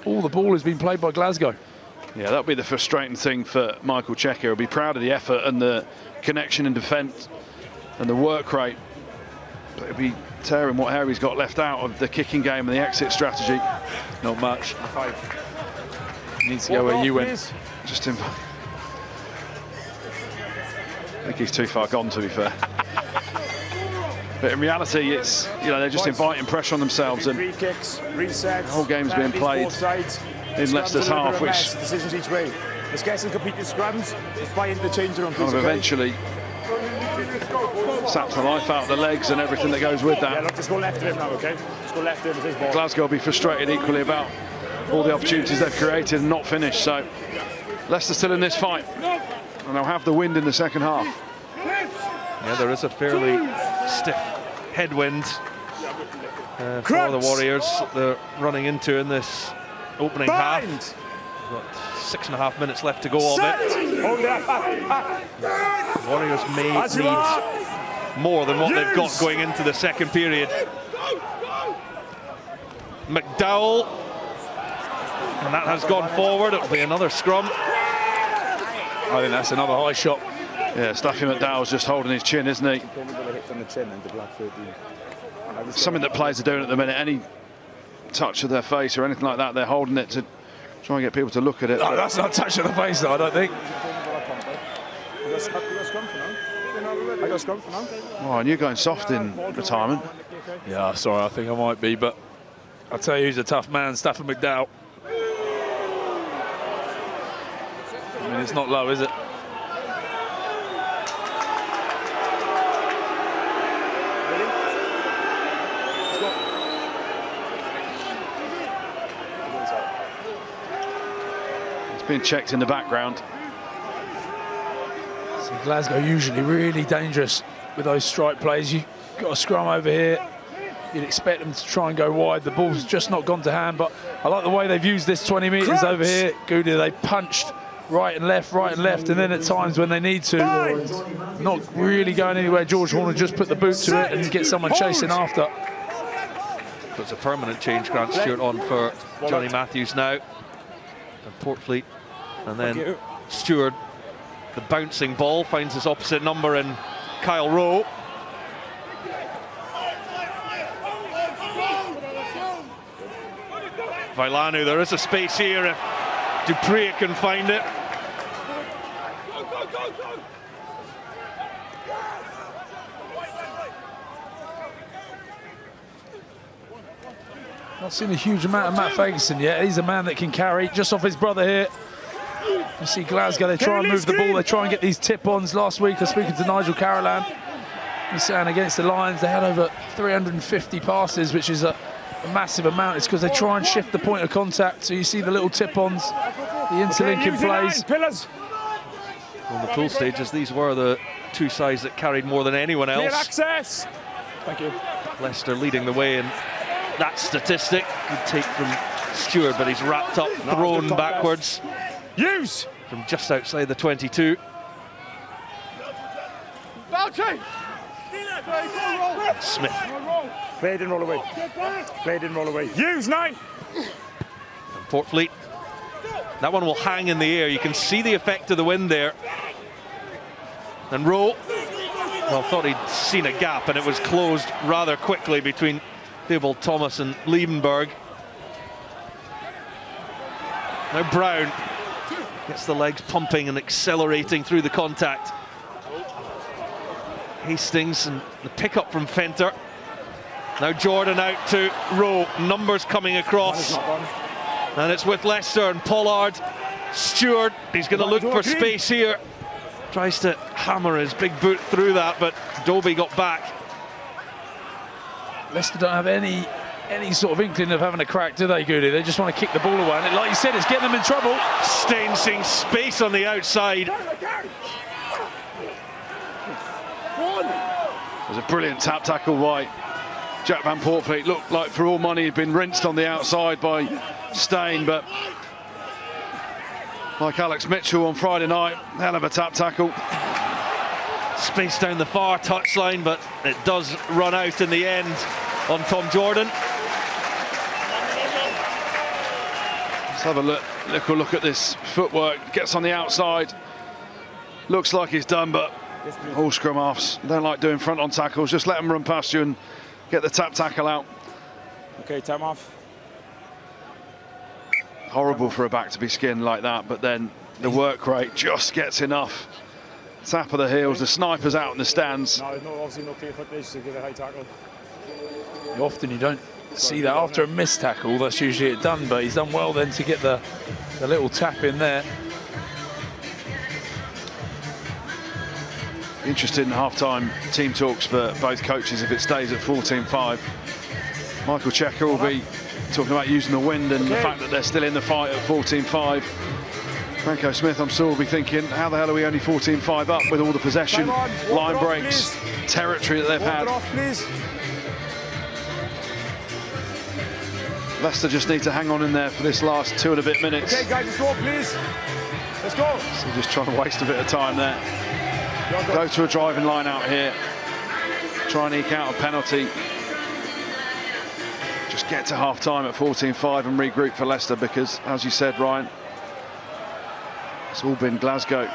[SPEAKER 4] All the ball has been played by Glasgow.
[SPEAKER 3] Yeah, that'll be the frustrating thing for Michael Checker. He'll be proud of the effort and the connection in defence and the work rate, but he'll be tearing what hair he's got left out of the kicking game and the exit strategy.
[SPEAKER 4] Not much. Needs to go where you went.
[SPEAKER 3] Just I think he's too far gone, to be fair. But in reality, it's, you know, they're just inviting pressure on themselves, and
[SPEAKER 2] Free kicks, resets,
[SPEAKER 3] the whole game's being played in Leicester's half, which
[SPEAKER 2] decisions each way. Let's get some completed scrums. Let's buy into the change room.
[SPEAKER 3] kind of eventually saps the life out of the legs and everything that goes with
[SPEAKER 2] Yeah,
[SPEAKER 3] that.
[SPEAKER 2] look, just go left of him now, okay? Just go left of him with his ball.
[SPEAKER 3] Glasgow will be frustrated equally about all the opportunities they've created and not finished. So Leicester still in this fight, and they'll have the wind in the second half.
[SPEAKER 1] Yeah, there is a fairly stiff headwind for the Warriors they're running into in this opening half. Got 6.5 minutes left to go of it. Warriors may need more than what they've got going into the second period. McDowell, and that has gone forward. It'll be another scrum.
[SPEAKER 4] I think that's another high shot.
[SPEAKER 3] Yeah, Staffy McDowell's just holding his chin, isn't he? Something that players are doing at the minute. Any touch of their face or anything like that, they're holding it to try and get people to look at it.
[SPEAKER 4] No, that's not a touch of the face, though, I don't think.
[SPEAKER 3] Oh, and you're going soft in retirement.
[SPEAKER 4] Yeah, sorry, I think I might be, but I'll tell you who's a tough man, Stafford McDowell. I mean, it's not low, is it?
[SPEAKER 3] Being checked in the background.
[SPEAKER 4] So Glasgow usually really dangerous with those strike plays. You've got a scrum over here. You'd expect them to try and go wide. The ball's just not gone to hand, but I like the way they've used this 20 metres over here. Goody, they punched right and left, and then at times when they need to, not really going anywhere. George Horn just put the boot to it and get someone chasing after.
[SPEAKER 1] Puts a permanent change, Grant Stewart, on for Johnny Matthews now. And Portfleet. And then Stewart, the bouncing ball, finds his opposite number in Kyle Rowe. Vailanu, there is a space here if Dupree can find it.
[SPEAKER 4] Not seen a huge amount of Matt Ferguson yet. He's a man that can carry just off his brother here. You see Glasgow, they try and move the ball, they try and get these tip-ons. Last week I was speaking to Nigel Carolan. He's saying against the Lions they had over 350 passes, which is a massive amount. It's because they try and shift the point of contact. So you see the little tip-ons The interlinking plays.
[SPEAKER 1] On the pool stages, these were the two sides that carried more than anyone else.
[SPEAKER 2] Access. Thank you.
[SPEAKER 1] Leicester leading the way in that statistic. Good take from Stewart, but he's wrapped up, thrown backwards.
[SPEAKER 2] Use!
[SPEAKER 1] From just outside the 22. Smith.
[SPEAKER 2] Play didn't roll away. Play didn't roll away. Use 9!
[SPEAKER 1] From Portfleet. That one will hang in the air. You can see the effect of the wind there. And Rowe, well, thought he'd seen a gap, and it was closed rather quickly between Theobald Thomas and Liebenberg. Now Brown gets the legs pumping and accelerating through the contact. Hastings and the pickup from Fenter. Now Jordan out to Rowe. Numbers coming across. And it's with Leicester and Pollard. Stewart, he's going to look for space here. Tries to hammer his big boot through that, but Dobie got back.
[SPEAKER 4] Leicester don't have any sort of inkling of having a crack, do they, Goody? They just want to kick the ball away. And like you said, it's getting them in trouble.
[SPEAKER 1] Stain seeing space on the outside.
[SPEAKER 3] It was a brilliant tap tackle by Jack Van Portfleet. Looked like for all money he'd been rinsed on the outside by Stain, but like Alex Mitchell on Friday night, hell of a tap tackle.
[SPEAKER 1] Space down the far touchline, but it does run out in the end on Tom Jordan.
[SPEAKER 3] Let's have a look at this footwork. Gets on the outside. Looks like he's done, but all scrum halves don't like doing front on tackles. Just let them run past you and get the tap tackle out.
[SPEAKER 2] Okay, time off.
[SPEAKER 3] Horrible for a back to be skinned like that, but then the work rate just gets enough. Tap of the heels, the sniper's out in the stands.
[SPEAKER 2] No, obviously no clear footage to get a high tackle.
[SPEAKER 4] Often you don't see that after a missed tackle. That's usually it done, but he's done well then to get the little tap in there.
[SPEAKER 3] Interested in half-time team talks for both coaches if it stays at 14-5. Michael Checker will be talking about using the wind and the fact that they're still in the fight at 14-5. Franco Smith, I'm sure, will be thinking, how the hell are we only 14-5 up with all the possession, line breaks, territory that they've had. Leicester just need to hang on in there for this last 2 and a bit minutes.
[SPEAKER 2] Okay, guys, let's go, please. Let's go.
[SPEAKER 3] So just trying to waste a bit of time there. Go to a driving line out here. Try and eke out a penalty. Just get to half-time at 14-5 and regroup for Leicester because, as you said, Ryan, it's all been Glasgow.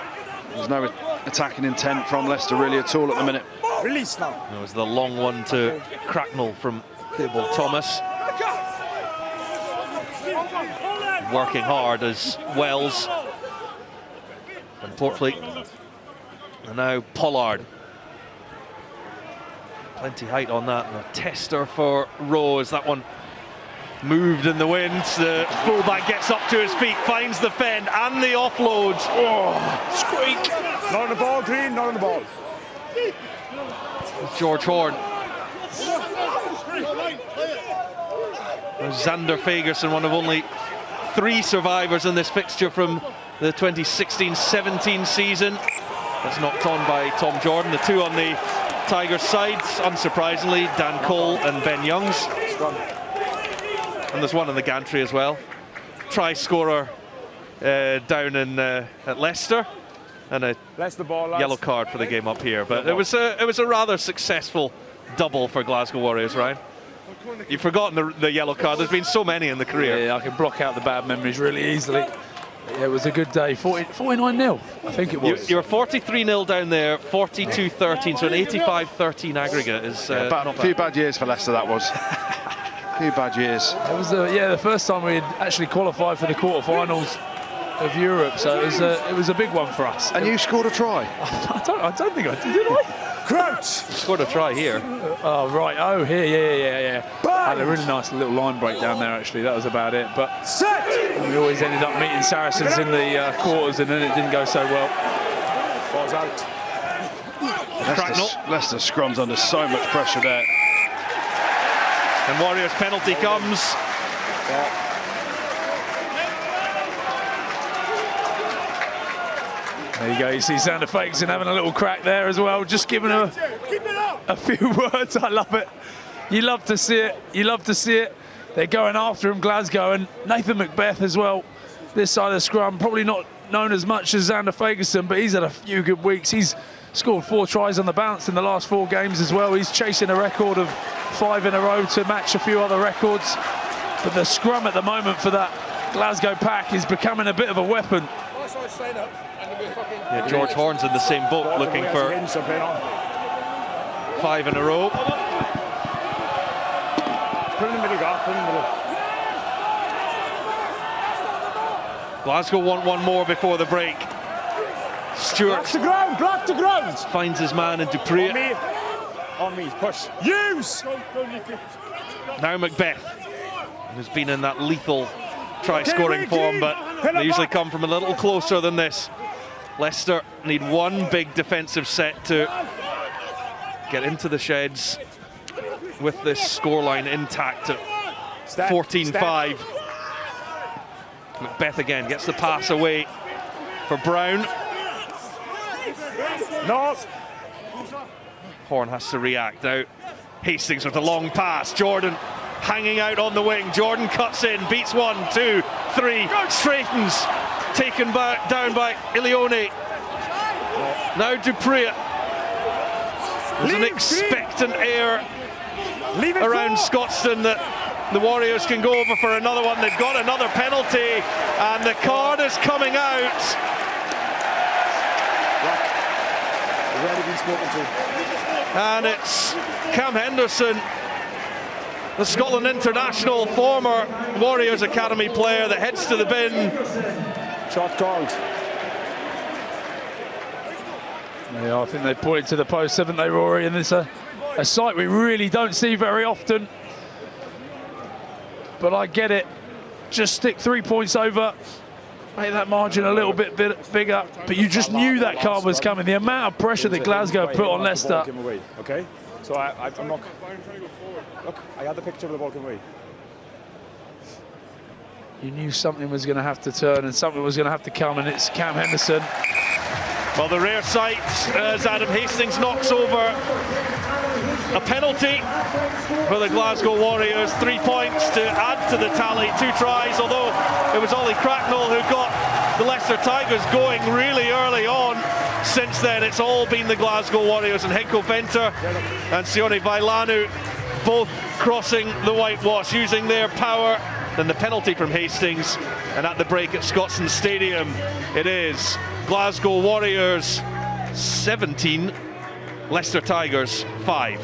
[SPEAKER 3] There's no attacking intent from Leicester really at all at the minute.
[SPEAKER 2] Release now.
[SPEAKER 1] It was the long one to Cracknell from Theobald Thomas. Working hard as Wells and Portfleet. And now Pollard. Plenty height on that. And a tester for Rowe as that one moved in the wind. The fullback gets up to his feet, finds the fend and the offload. Oh, squeak.
[SPEAKER 2] Not on the ball, Green, not on the ball.
[SPEAKER 1] George Horn. Xander Fagerson, one of only 3 survivors in this fixture from the 2016-17 season. That's knocked on by Tom Jordan. The 2 on the Tigers' side, unsurprisingly, Dan Cole and Ben Youngs. And there's one in the gantry as well. Try scorer down in at Leicester, and a yellow card for the game up here. But it was a rather successful double for Glasgow Warriors, Ryan. You've forgotten the yellow card. There's been so many in the career.
[SPEAKER 4] Yeah, I can block out the bad memories really easily. Yeah, it was a good day. 49-0, I think it was.
[SPEAKER 1] You were 43-0 down there, 42-13, so an 85-13 aggregate is not
[SPEAKER 3] a few bad years for Leicester, that was. A few bad years.
[SPEAKER 4] It was the first time we had actually qualified for the quarterfinals of Europe, so it was a big one for us.
[SPEAKER 3] And you scored a try.
[SPEAKER 4] I don't think I did I?
[SPEAKER 2] Crouch!
[SPEAKER 1] Scored a try here.
[SPEAKER 4] Oh, right. Oh, here, yeah. Had a really nice little line break down there, actually. That was about it. But we always ended up meeting Saracens in the quarters, and then it didn't go so well.
[SPEAKER 2] Ball's out.
[SPEAKER 3] Leicester scrums under so much pressure there.
[SPEAKER 1] And Warriors' penalty comes.
[SPEAKER 4] There you go, you see Xander Ferguson having a little crack there as well, just giving a few words. I love it. You love to see it. You love to see it. They're going after him, Glasgow, and Nathan Macbeth as well. This side of the scrum, probably not known as much as Xander Ferguson, but he's had a few good weeks. He's scored 4 tries on the bounce in the last 4 games as well. He's chasing a record of 5 in a row to match a few other records. But the scrum at the moment for that Glasgow pack is becoming a bit of a weapon.
[SPEAKER 1] Yeah, George Horn's in the same boat, looking for 5 in a row.
[SPEAKER 2] Put in the middle, put in the middle.
[SPEAKER 1] Glasgow want one more before the break. Stewart
[SPEAKER 2] Block the ground!
[SPEAKER 1] finds his man in Dupree.
[SPEAKER 2] On me, push. Use!
[SPEAKER 1] Now Macbeth, who's been in that lethal try-scoring form, but they usually come from a little closer than this. Leicester need one big defensive set to get into the sheds with this scoreline intact at 14-5. Macbeth again gets the pass away for Brown.
[SPEAKER 2] No.
[SPEAKER 1] Horn has to react now. Hastings with a long pass. Jordan hanging out on the wing. Jordan cuts in, beats 1, 2, 3, straightens. Taken down by Ilione. Now Dupree. There's an expectant air around Scotstoun that the Warriors can go over for another one. They've got another penalty, and the card is coming out.
[SPEAKER 2] Already been spoken to.
[SPEAKER 1] And it's Cam Henderson, the Scotland international, former Warriors Academy player, that heads to the bin.
[SPEAKER 2] Shot called.
[SPEAKER 4] Yeah, I think they pointed to the post, haven't they, Rory? And it's a sight we really don't see very often. But I get it. Just stick 3 points over, make that margin a little bit bigger. But you just knew that card was coming. The amount of pressure that Glasgow put on Leicester.
[SPEAKER 2] Okay, so I'm not. Look, I had the picture of the ball came away.
[SPEAKER 4] You knew something was going to have to turn and something was going to have to come, and it's Cam Henderson.
[SPEAKER 1] Well, the rare sight as Adam Hastings knocks over a penalty for the Glasgow Warriors. 3 points to add to the tally, 2 tries, although it was Ollie Cracknell who got the Leicester Tigers going really early on. Since then, it's all been the Glasgow Warriors, and Henko Venter and Sione Vailanu both crossing the whitewash, using their power. Then the penalty from Hastings, and at the break at Scotstoun Stadium, it is Glasgow Warriors 17, Leicester Tigers 5.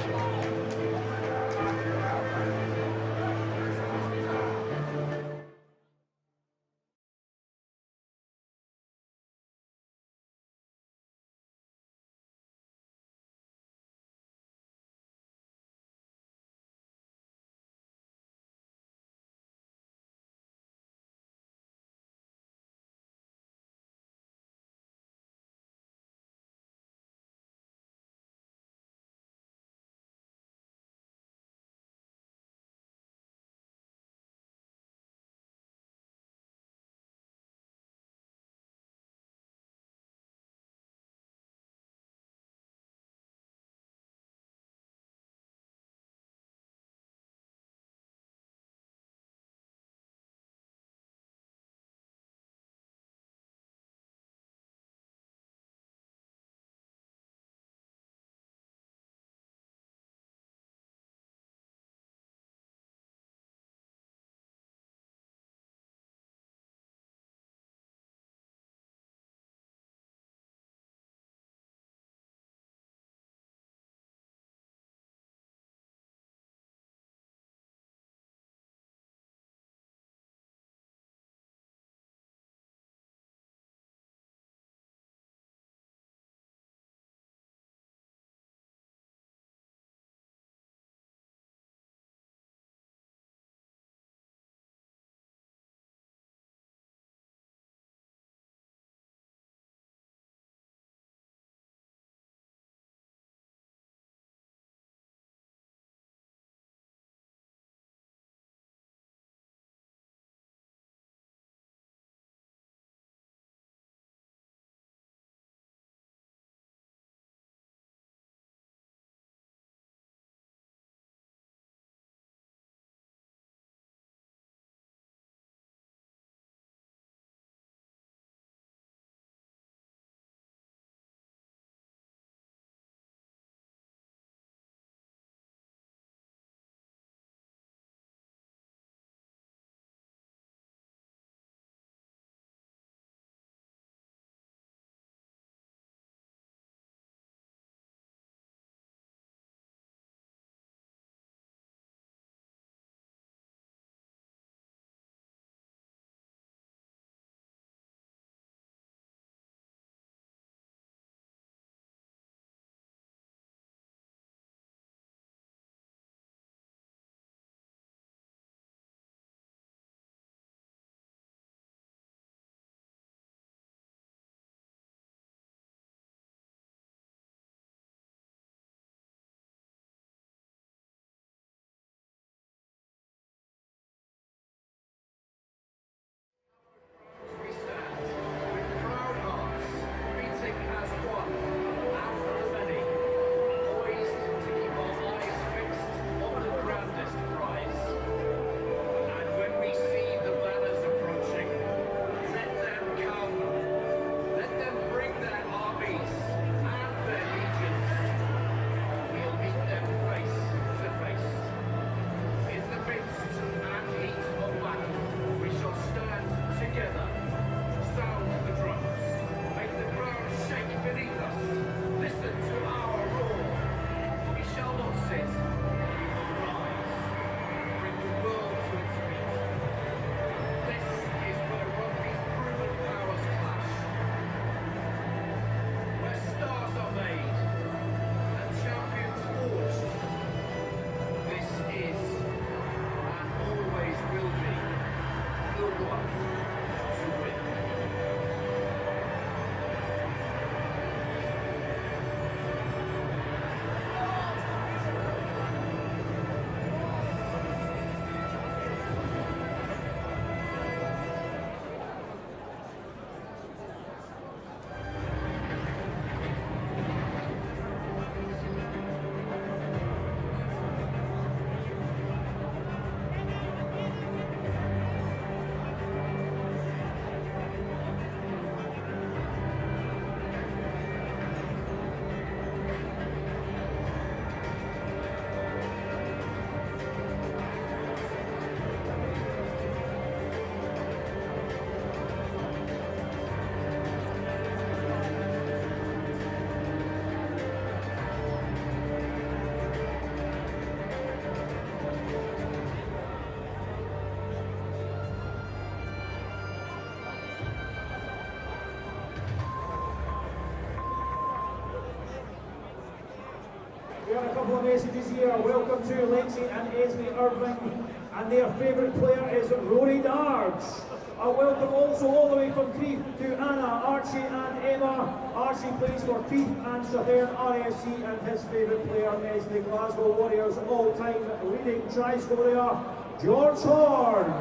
[SPEAKER 6] couple of messages here. Welcome to Lexi and Esme Irving, and their favourite player is Rory Dargs. A welcome also all the way from Crieff to Anna, Archie and Emma. Archie plays for Crieff and Strathern RFC, and his favourite player is the Glasgow Warriors all-time leading try scorer, George Horn.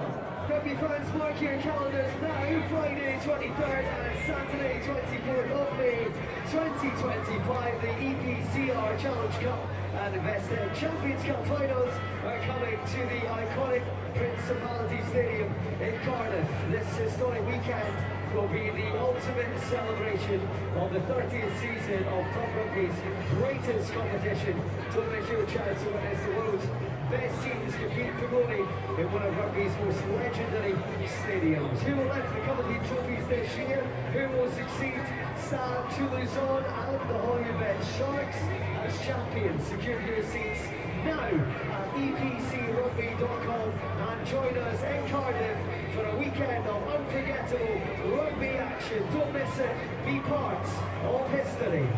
[SPEAKER 7] Rugby fans, mark your calendars now, Friday 23rd and Saturday 24th of May 2025, the EPCR Challenge Cup and Investec Champions Cup finals are coming to the iconic Principality Stadium in Cardiff. This historic weekend will be the ultimate celebration of the 30th season of Top Rugby's greatest competition. Don't miss your chance to witness the world's best teams compete for glory in one of rugby's most legendary stadiums. Who will lift the Comedy trophies this year? Who will succeed Stade Toulousain and the Hollywood Sharks as champions? Secure your seats now at epcrugby.com and join us in Cardiff for a weekend of unforgettable rugby action. Don't miss it. Be part of history.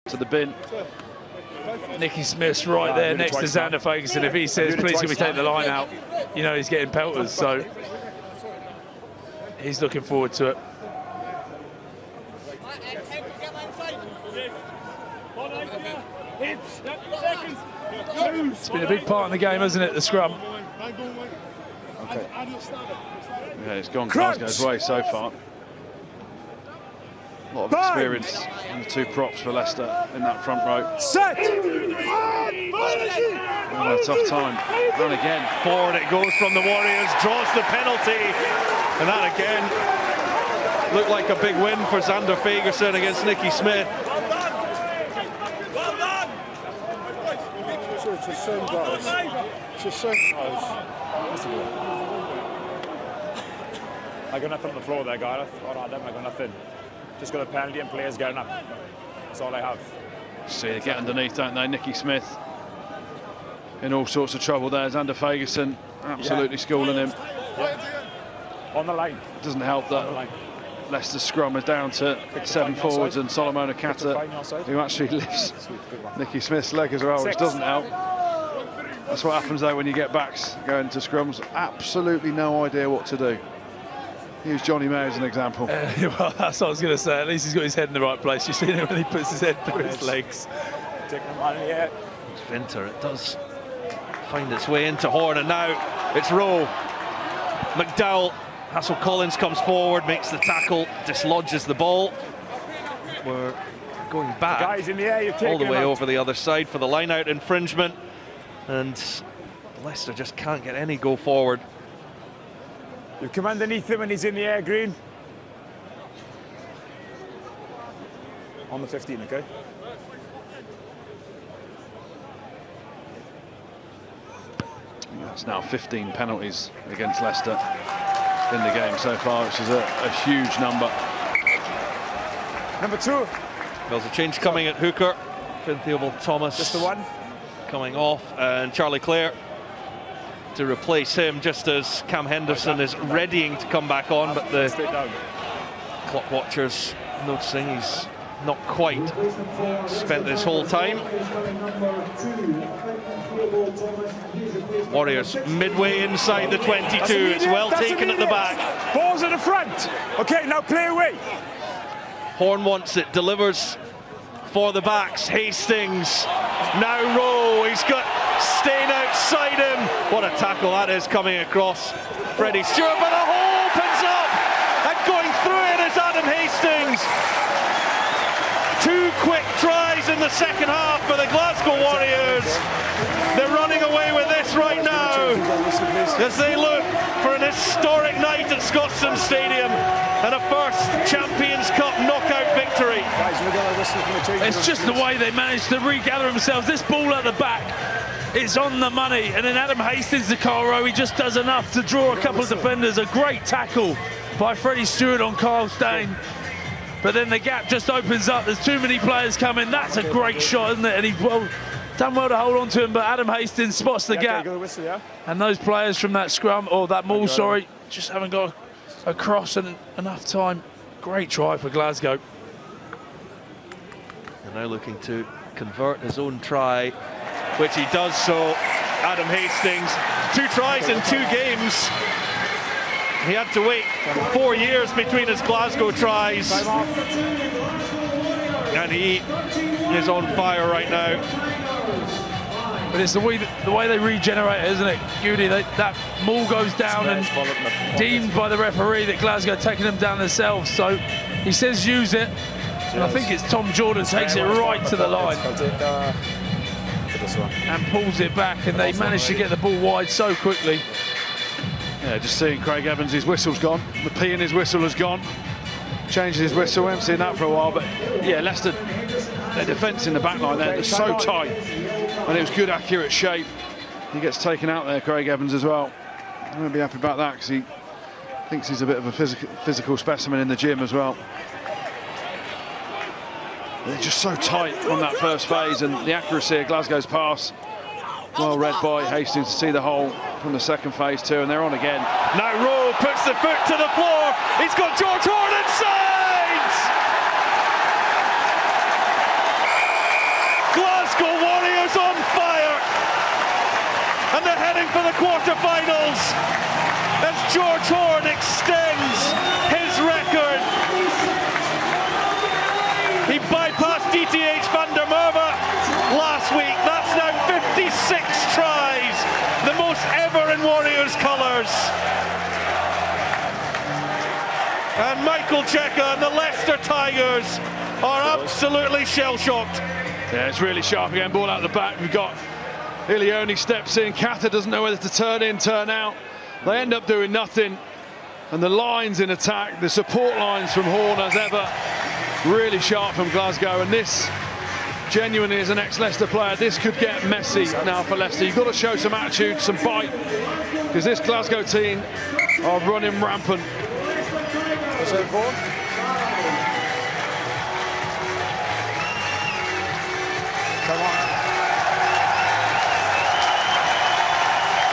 [SPEAKER 3] to the bin.
[SPEAKER 4] Nicky Smith's right there next to Xander Ferguson. If he says, please can we take the line out, you know he's getting pelters, so he's looking forward to it. It's been a big part in the game, hasn't it, the scrum?
[SPEAKER 3] Okay. Yeah, it's gone Glasgow's way so far. A lot of experience in the two props for Leicester in that front row.
[SPEAKER 2] Set!
[SPEAKER 3] Oh, a tough time. And again,
[SPEAKER 1] Forward it goes from the Warriors, draws the penalty. And that again looked like a big win for Xander Ferguson against Nicky Smith.
[SPEAKER 8] It's the same guys. It's the same guys.
[SPEAKER 2] I got nothing on the floor there, Gareth. I got nothing. Just got a penalty and players getting up. That's all I have.
[SPEAKER 3] see they get underneath, don't they? Nicky Smith in all sorts of trouble there. Xander Ferguson absolutely schooling him.
[SPEAKER 2] On the line.
[SPEAKER 3] It doesn't help that Leicester's scrum is down to 7 forwards and Solomon Akata, who actually lifts Nicky Smith's leg as well, which doesn't help. That's what happens though when you get backs going to scrums. Absolutely no idea what to do. Use Johnny May as an example.
[SPEAKER 4] Well, that's what I was going to say. At least he's got his head in the right place. You see him when he puts his head through his legs.
[SPEAKER 2] Taking him on in the air.
[SPEAKER 1] It's Vinter. It does find its way into Horn, and now it's Rowe. McDowell. Hassel Collins comes forward, makes the tackle, dislodges the ball. We're going back
[SPEAKER 2] Guys in the air,
[SPEAKER 1] all the way over the other side for the line-out infringement, and Leicester just can't get any go forward.
[SPEAKER 2] You come underneath him when he's in the air, Green. On the 15, okay?
[SPEAKER 3] That's now 15 penalties against Leicester in the game so far, which is a huge number.
[SPEAKER 2] Number 2.
[SPEAKER 1] There's a change coming at hooker. Finn Theobald Thomas
[SPEAKER 2] Just the one.
[SPEAKER 1] coming off, and Charlie Clare to replace him just as Cam Henderson is readying to come back on, but the clock watchers noticing he's not quite spent this whole time. Warriors midway inside the 22. It's well taken at the back.
[SPEAKER 2] Balls at the front. Okay, now play away.
[SPEAKER 1] Horn wants it, delivers for the backs. Hastings, now Rowe. He's got Stain outside him. What a tackle that is coming across Freddie Stewart, but the hole opens up, and going through it is Adam Hastings. 2 quick tries in the second half for the Glasgow Warriors. They're running away with this right now as they look for an historic night at Scotstoun Stadium and a first Champions Cup knockout victory.
[SPEAKER 4] It's just the way they managed to regather themselves. This ball at the back, it's on the money, and then Adam Hastings, the Kyle Rowe, he just does enough to draw a couple of defenders. A great tackle by Freddie Stewart on Kyle Stain. But then the gap just opens up. There's too many players coming. That's a great shot, isn't it? And he's done well to hold on to him, but Adam Hastings spots the gap. And those players from that scrum, or that maul, sorry, just haven't got across and enough time. Great try for Glasgow.
[SPEAKER 1] And now looking to convert his own try, which he does so. Adam Hastings, 2 tries in 2 games. He had to wait 4 years between his Glasgow tries. And he is on fire right now.
[SPEAKER 4] But it's the way they regenerate it, isn't it, Goody? That maul goes down and deemed by the referee that Glasgow are taking them down themselves. So he says use it. And I think it's Tom Jordan takes it right to the line. And pulls it back, and they manage to get the ball wide so quickly.
[SPEAKER 3] Yeah, just seeing Craig Evans, his whistle's gone. The P in his whistle has gone. Changing his whistle, we haven't seen that for a while. But yeah, Leicester, their defence in the back line there, they're so tight. And it was good, accurate shape. He gets taken out there, Craig Evans, as well. I'm going to be happy about that because he thinks he's a bit of a physical specimen in the gym as well. They're just so tight on that first phase, and the accuracy of Glasgow's pass, well read by Hastings to see the hole from the second phase too, and they're on again.
[SPEAKER 1] Now Rowe puts the foot to the floor. He's got George Horn inside! and they're heading for the quarterfinals as George Horn extends his record. He bypassed DTH van der Merwe last week. That's now 56 tries, the most ever in Warriors colours. And Michael Cheika and the Leicester Tigers are absolutely shell-shocked.
[SPEAKER 3] Yeah, it's really sharp again. Ball out the back. We've got Ilioni steps in. Kata doesn't know whether to turn in, turn out. They end up doing nothing. And the lines in attack, the support lines from Horn as ever, really sharp from Glasgow. And this, genuinely, as an ex-Leicester player, this could get messy now for Leicester. You've got to show some attitude, some bite, because this Glasgow team are running rampant.
[SPEAKER 2] What's that for? Come on.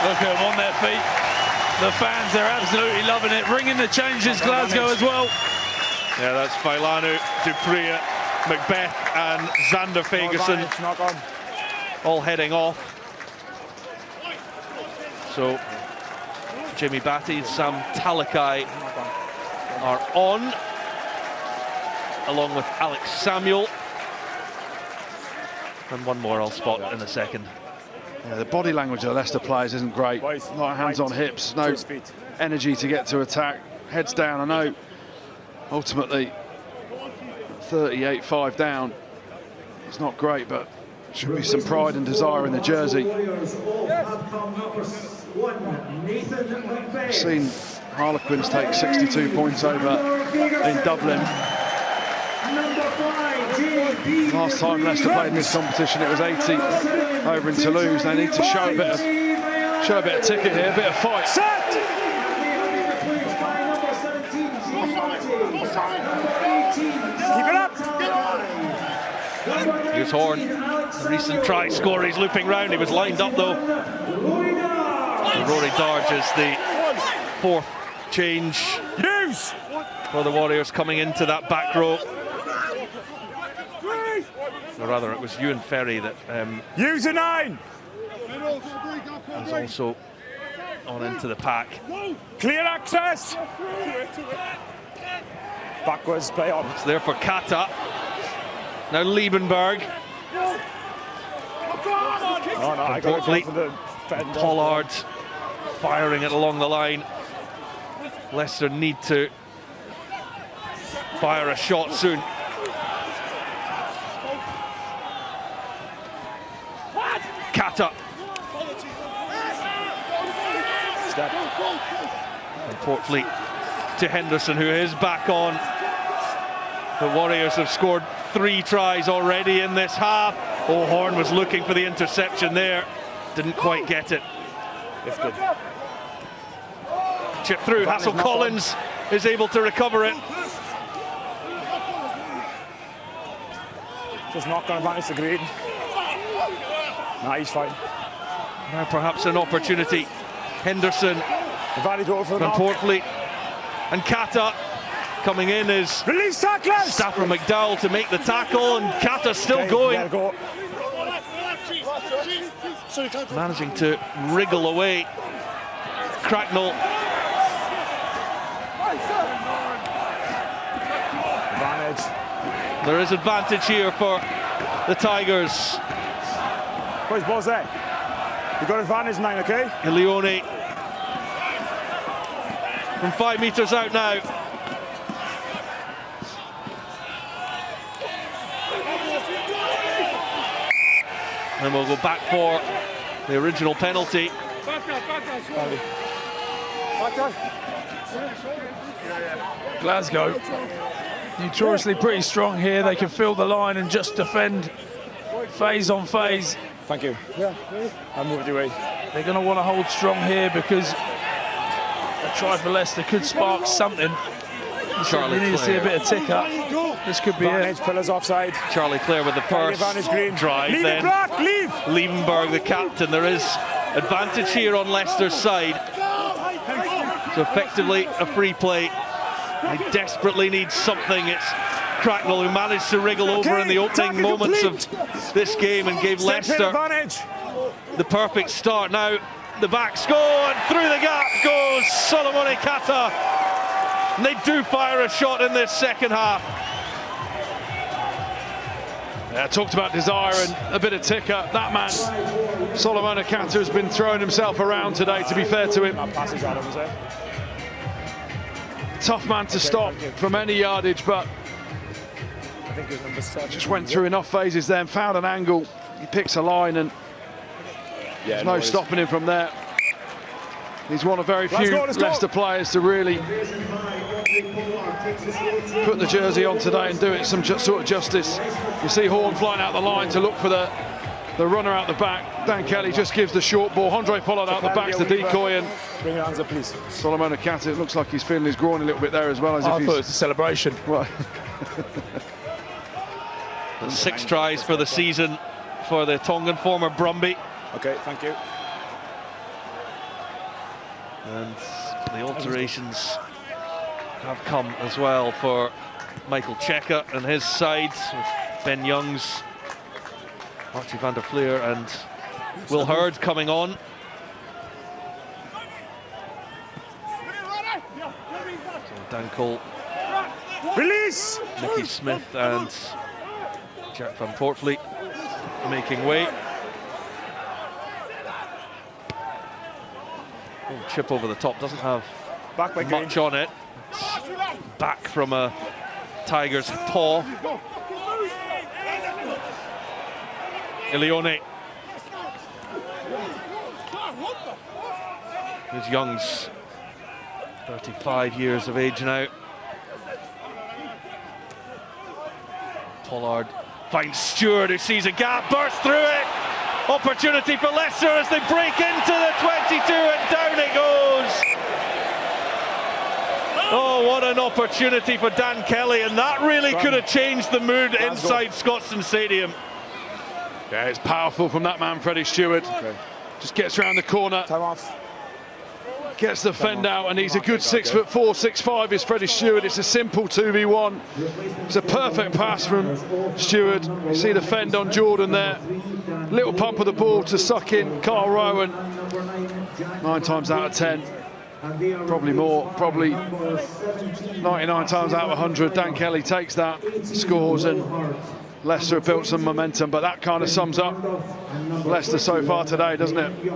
[SPEAKER 4] Look at them on their feet. The fans, they're absolutely loving it. Bringing the changes, Glasgow as well.
[SPEAKER 1] Yeah, that's Failanu, Dupree, Macbeth and Xander Fagerson all heading off. So Jimmy Batty, Sam Talakai are on, along with Alex Samuel. And one more I'll spot in a second.
[SPEAKER 3] Yeah, the body language of the Leicester players isn't great. Not hands on hips, no energy to get to attack. Heads down. I know ultimately 38-5 down. It's not great, but should be some pride and desire in the jersey. I've seen Harlequins take 62 points over in Dublin. Last time Leicester played in this competition, it was 80 over in Toulouse. They need to show a bit of ticket here, a bit of fight.
[SPEAKER 2] Keep it up.
[SPEAKER 1] Here's Horn, the recent try scorer. He's looping round. He was lined up though. And Rory Darge is the fourth change for the Warriors coming into that back row. Or rather, it was Ewan Ferry that
[SPEAKER 2] use a 9.
[SPEAKER 1] was also on into the pack.
[SPEAKER 2] Clear access. Backwards play on.
[SPEAKER 1] It's there for Kata. Now Liebenberg.
[SPEAKER 2] Oh, no, I got it for the
[SPEAKER 1] Pollard firing it along the line. Leicester need to fire a shot soon. Kata.
[SPEAKER 2] Step.
[SPEAKER 1] And Portfleet to Henderson, who is back on. The Warriors have scored 3 tries already in this half. Oh, Horn was looking for the interception there. Didn't quite get it.
[SPEAKER 2] Lifted.
[SPEAKER 1] Chip through. Hassel Collins is able to recover it.
[SPEAKER 2] Just not going to manage the green. Nah, he's fine.
[SPEAKER 1] Now perhaps an opportunity. Henderson from Portfleet. And Kata coming in is
[SPEAKER 2] release tacklers.
[SPEAKER 1] Stafford McDowell to make the tackle, and Kata still going. Managing to wriggle away. Cracknell.
[SPEAKER 2] Advantage.
[SPEAKER 1] There is advantage here for the Tigers.
[SPEAKER 2] Where's balls there? You've got advantage 9, okay?
[SPEAKER 1] Ilioni from 5 metres out now. And we'll go back for the original penalty.
[SPEAKER 4] Glasgow, notoriously pretty strong here. They can fill the line and just defend phase on phase.
[SPEAKER 2] Thank you. I'll move it away.
[SPEAKER 4] They're going to want to hold strong here because a try for Leicester could spark something.
[SPEAKER 1] Charlie
[SPEAKER 4] need to see a bit of tick up. This could be it.
[SPEAKER 2] Pillars offside.
[SPEAKER 1] Charlie Clare with the first drive.
[SPEAKER 2] Leave
[SPEAKER 1] then
[SPEAKER 2] it back, leave.
[SPEAKER 1] Liebenberg, the captain. There is advantage here on Leicester's side. So effectively a free play. They desperately need something. It's Cracknell who managed to wriggle over in the opening moments of this game and gave Leicester the perfect start. Now the backs go, and through the gap goes Solomone Kata. And they do fire a shot in this second half.
[SPEAKER 3] Yeah, talked about desire and a bit of ticker. That man, Solomone Kata, has been throwing himself around today, to be fair to him. Tough man to stop from any yardage, but just went through enough phases there and found an angle. He picks a line, and there's no stopping him from there. He's one of very few Leicester players to really put the jersey on today and do it some sort of justice. You see Horn flying out the line to look for the runner out the back. Dan Kelly just gives the short ball. Andre Pollard out the back's the decoy, and
[SPEAKER 2] bring your hands up, please.
[SPEAKER 3] Solomone Kata, it looks like he's feeling his groin a little bit there as well. As
[SPEAKER 4] I thought it was a celebration.
[SPEAKER 3] Well,
[SPEAKER 1] 6 tries for the season for the Tongan former Brumby.
[SPEAKER 2] Okay, thank you.
[SPEAKER 1] And the alterations have come as well for Michael Cheika and his side, with Ben Youngs, Archie van der Fleer and Will Hurd coming on. So Dan Cole,
[SPEAKER 2] release,
[SPEAKER 1] Nicky Smith and Jack van Portfleet making way. Oh, chip over the top, doesn't have much on it. It's back from a Tiger's paw. Ilione. Here's Youngs, 35 years of age now. Pollard finds Stewart, who sees a gap, bursts through it. Opportunity for Leicester as they break into the 22, and down it goes. Oh, what an opportunity for Dan Kelly, and that really could have changed the mood inside Scotstoun Stadium.
[SPEAKER 3] yeah, it's powerful from that man, Freddie Stewart. Just gets around the corner.
[SPEAKER 2] Time off.
[SPEAKER 3] Gets the fend out, and he's a good 6'4", 6'5" is Freddie Stewart. It's a simple 2v1. It's a perfect pass from Stewart. You see the fend on Jordan there. Little pump of the ball to suck in Carl Rowan. 9 times out of 10, probably more, probably 99 times out of 100, Dan Kelly takes that, scores, and Leicester have built some momentum. But that kind of sums up Leicester so far today, doesn't it?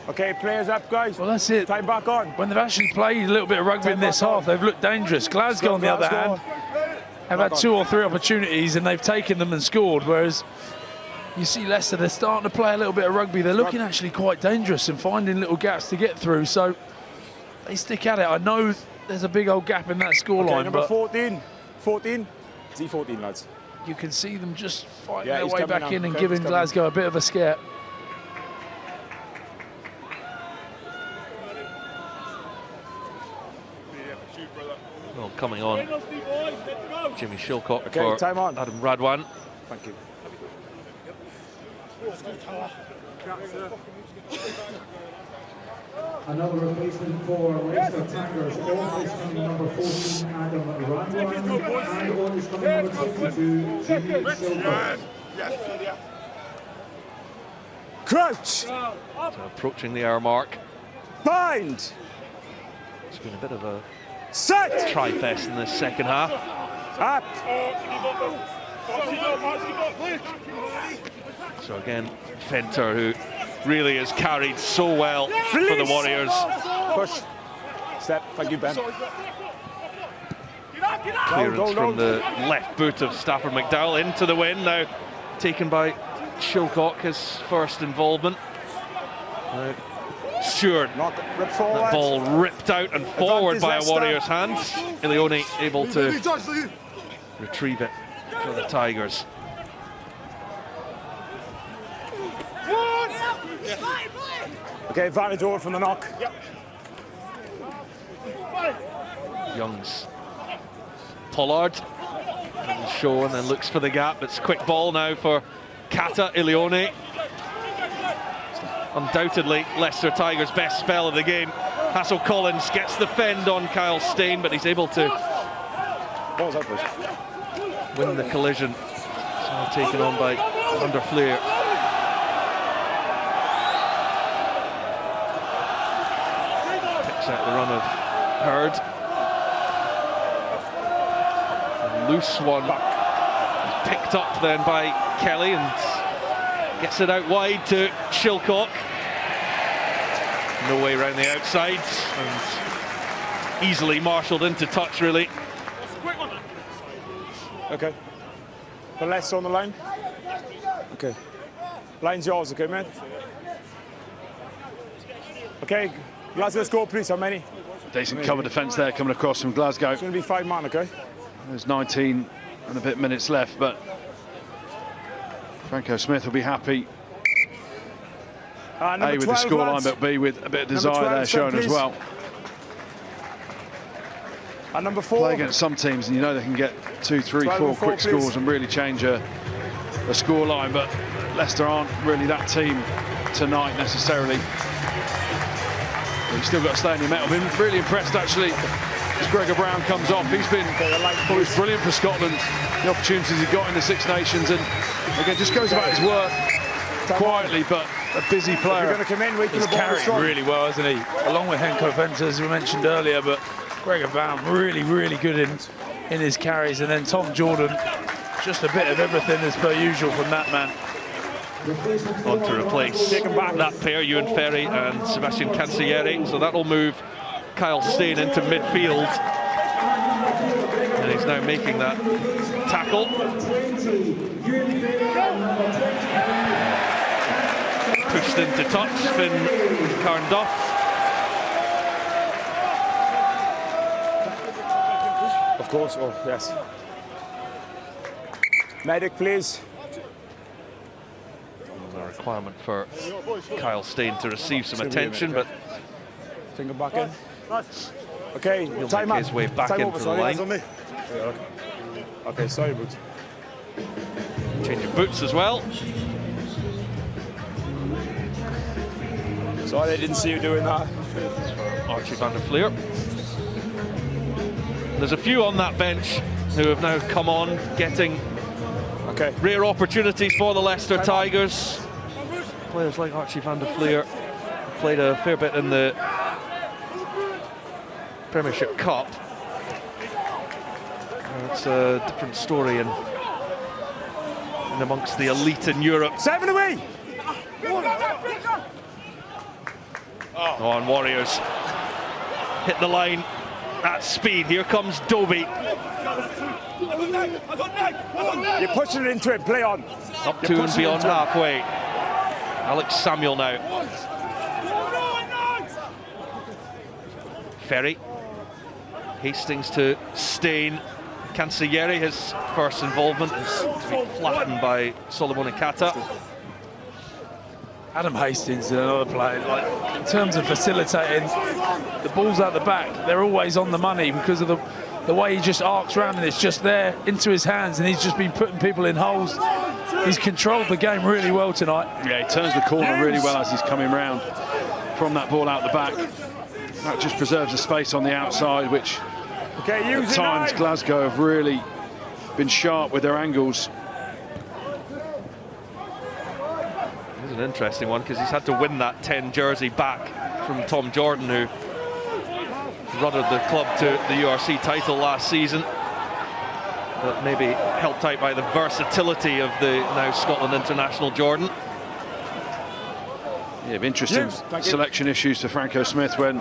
[SPEAKER 2] Okay, players up, guys.
[SPEAKER 4] Well, that's it.
[SPEAKER 2] Time back on.
[SPEAKER 4] When they've actually played a little bit of rugby in this half, they've looked dangerous. Glasgow, on the other hand, have had 2 or 3 opportunities and they've taken them and scored, whereas you see Leicester, they're starting to play a little bit of rugby. They're looking actually quite dangerous and finding little gaps to get through, so they stick at it. I know there's a big old gap in that scoreline,
[SPEAKER 2] number
[SPEAKER 4] but
[SPEAKER 2] 14. Is he 14, lads?
[SPEAKER 4] you can see them just fighting their way back
[SPEAKER 2] now.
[SPEAKER 4] in and
[SPEAKER 2] Okay,
[SPEAKER 4] giving Glasgow a bit of a scare.
[SPEAKER 1] Well, coming on, Jimmy Shilcock
[SPEAKER 2] Okay,
[SPEAKER 1] for
[SPEAKER 2] time on.
[SPEAKER 1] Adam Radwan.
[SPEAKER 2] Thank you.
[SPEAKER 6] Another replacement for Leicester Tigers. On is coming number 14, Adam Radwan, and on is coming number 22, Jimmy Shilcock.
[SPEAKER 2] Crouch!
[SPEAKER 1] So approaching the hour mark.
[SPEAKER 2] Bind!
[SPEAKER 1] It's been a bit of a
[SPEAKER 2] Set!
[SPEAKER 1] tri-fest in this second half.
[SPEAKER 2] Up!
[SPEAKER 1] So again, Fenter, who really has carried so well for the Warriors.
[SPEAKER 2] Push. Step. Thank you, Ben.
[SPEAKER 1] Clearance from the left boot of Stafford McDowell into the wind, now taken by Shilcock, his first involvement. Stewart, that ball ripped out and forward by a Warriors hand. Ilione able to retrieve it for the Tigers.
[SPEAKER 2] Okay, advantage over from the knock.
[SPEAKER 1] Youngs. Pollard doesn't show and then looks for the gap. It's quick ball now for Kata. Ilione. Undoubtedly Leicester Tigers' best spell of the game. Hassel Collins gets the fend on Kyle Stain, but he's able to win the collision. So taken on by Van der Fleer. Set the run of Hurd. A loose one picked up then by Kelly and gets it out wide to Shilcock. No way around the outside and easily marshalled into touch, really.
[SPEAKER 2] Okay. The Leicester on the line. Okay. Line's yours, okay, man? Okay. Glasgow, score, please. How many?
[SPEAKER 3] Decent cover defence there coming across from Glasgow.
[SPEAKER 2] It's going to be 5 man, okay?
[SPEAKER 3] There's 19 and a bit minutes left, but Franco Smith will be happy. A with the scoreline, but B with a bit of desire there shown as well.
[SPEAKER 2] And number 4.
[SPEAKER 3] Play against some teams and you know they can get 2, 3, 4 quick scores and really change a scoreline, but Leicester aren't really that team tonight necessarily. But you've still got to stay in your mettle. Been really impressed actually as Gregor Brown comes off. He's been brilliant for Scotland. The opportunities he got in the Six Nations, and again just goes about his work quietly, but a busy player.
[SPEAKER 2] You're going to come in,
[SPEAKER 4] he's carrying really well, isn't he? Along with Henko Fenter, as we mentioned earlier, but Gregor Brown really good in his carries, and then Tom Jordan, just a bit of everything as per usual from that man.
[SPEAKER 1] On to replace that pair, Ewan Ferry and Sebastian Cancellieri. So that'll move Kyle Steyn into midfield. And he's now making that tackle. Pushed into touch, Finn Carnduff.
[SPEAKER 2] Of course, oh, yes. Medic, please.
[SPEAKER 1] A requirement for Kyle Steyn to receive some attention, but
[SPEAKER 2] finger back in. Okay,
[SPEAKER 1] he'll
[SPEAKER 2] time
[SPEAKER 1] make his way back into the line.
[SPEAKER 2] Okay, sorry, Boots.
[SPEAKER 1] Change of boots as well.
[SPEAKER 2] Sorry, I didn't see you doing that.
[SPEAKER 1] Archie van der Fleer. There's a few on that bench who have now come on, getting rare opportunities for the Leicester Tigers. Players like Archie van der Fleer played a fair bit in the Premiership Cup. It's a different story in amongst the elite in Europe.
[SPEAKER 2] 7 away!
[SPEAKER 1] Oh, and Warriors hit the line at speed. Here comes Dobie.
[SPEAKER 2] You're pushing it into it, play on.
[SPEAKER 1] Up to and beyond halfway. Alex Samuel now. Ferry. Hastings to Steyn. Cancellieri, his first involvement, is to be flattened by Solomon Ikata.
[SPEAKER 4] Adam Hastings is another player. Like, in terms of facilitating, the balls out the back, they're always on the money because of the way he just arcs around and it's just there into his hands, and he's just been putting people in holes. He's controlled the game really well tonight.
[SPEAKER 3] Yeah, he turns the corner really well as he's coming round from that ball out the back. That just preserves the space on the outside, which at times Glasgow have really been sharp with their angles.
[SPEAKER 1] This is an interesting one because he's had to win that 10 jersey back from Tom Jordan, who ruddered the club to the URC title last season, but maybe helped out by the versatility of the now Scotland international Jordan.
[SPEAKER 3] Yeah, interesting selection issues for Franco Smith when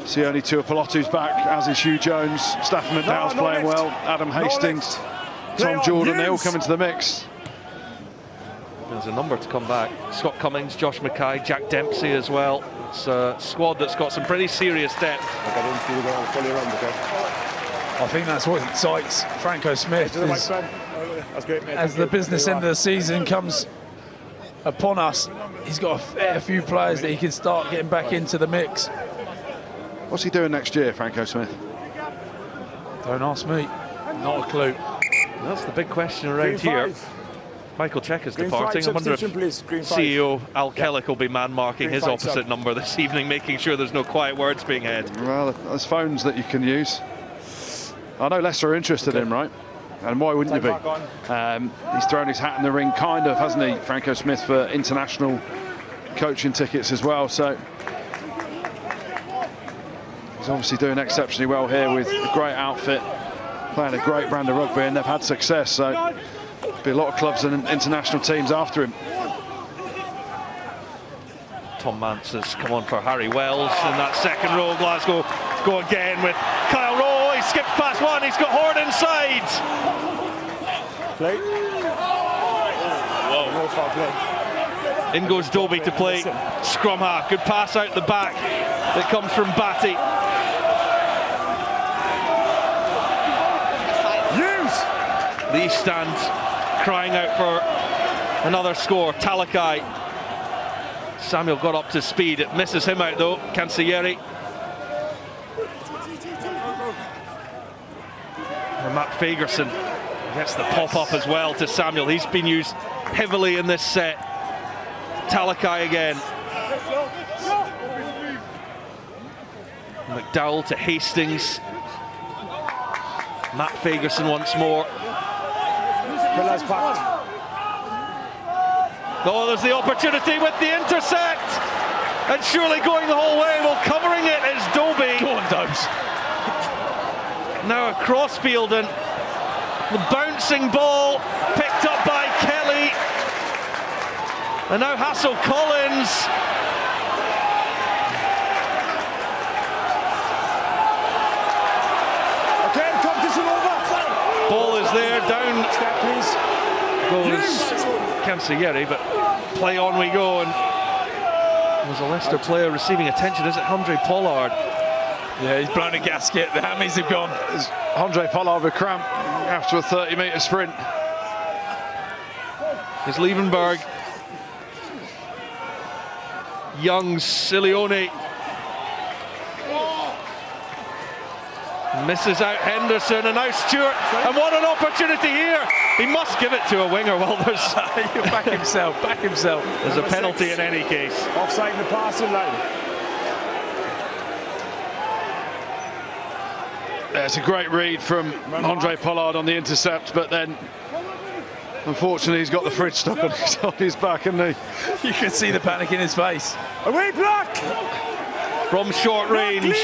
[SPEAKER 3] Sione Tuipulotu's back, as is Hugh Jones. Stafford McDowell's playing well, Adam Hastings, Tom Jordan, they all come into the mix.
[SPEAKER 1] There's a number to come back. Scott Cummings, Josh Mackay, Jack Dempsey as well. It's a squad that's got some pretty serious depth.
[SPEAKER 4] I think that's what excites Franco Smith as the business end of the season comes upon us. He's got a fair few players that he can start getting back into the mix.
[SPEAKER 3] What's he doing next year, Franco Smith?
[SPEAKER 4] Don't ask me. Not a clue.
[SPEAKER 1] That's the big question around here. Michael Check is departing. I wonder if CEO Al Kellick will be man-marking his opposite number this evening, making sure there's no quiet words being had.
[SPEAKER 3] Well, there's phones that you can use. I know Leicester are interested in him, right? And why wouldn't you be? He's thrown his hat in the ring, kind of, hasn't he, Franco Smith, for international coaching tickets as well. So He's obviously doing exceptionally well here with a great outfit, playing a great brand of rugby, and they've had success. So there'll be a lot of clubs and international teams after him.
[SPEAKER 1] Tom Mance has come on for Harry Wells in that second row. Glasgow go again with Kyle Rowe. He skipped past one. He's got Horde inside.
[SPEAKER 2] Play. Whoa. No foul play.
[SPEAKER 1] In goes Dobie to play scrum half. Good pass out the back. It comes from Batty. Lee stands crying out for another score. Talakai. Samuel got up to speed. It misses him out though. Cancellieri. And Matt Fagerson gets the pop up as well to Samuel. He's been used heavily in this set. Talakai again. McDowell to Hastings. Matt Fagerson once more. Oh, there's the opportunity with the intercept. And surely going the whole way. Well, covering it is Dobie.
[SPEAKER 4] Go on, Dobes.
[SPEAKER 1] Now across field, and the bouncing ball picked up by Kelly. And now Hassel Collins.
[SPEAKER 2] Okay, competition over.
[SPEAKER 1] Ball is there, down goes Cancellieri, but play on we go. And there's a Leicester player receiving attention. Is it Andre Pollard?
[SPEAKER 4] Yeah, he's blown a gasket. The hammies have gone.
[SPEAKER 3] There's Andre Pollard with cramp after a 30-metre sprint.
[SPEAKER 1] There's Liebenberg. Young Silione. Misses out Henderson, and now Stewart. And what an opportunity here. He must give it to a winger. Well, there's
[SPEAKER 4] back himself, back himself.
[SPEAKER 1] There's a penalty in any case.
[SPEAKER 2] Offside in the passing line.
[SPEAKER 3] Yeah, it's a great read from Andre Pollard on the intercept, but then unfortunately he's got the fridge stuck on his back, and
[SPEAKER 4] you can see the panic in his face.
[SPEAKER 2] Away block!
[SPEAKER 1] From short range.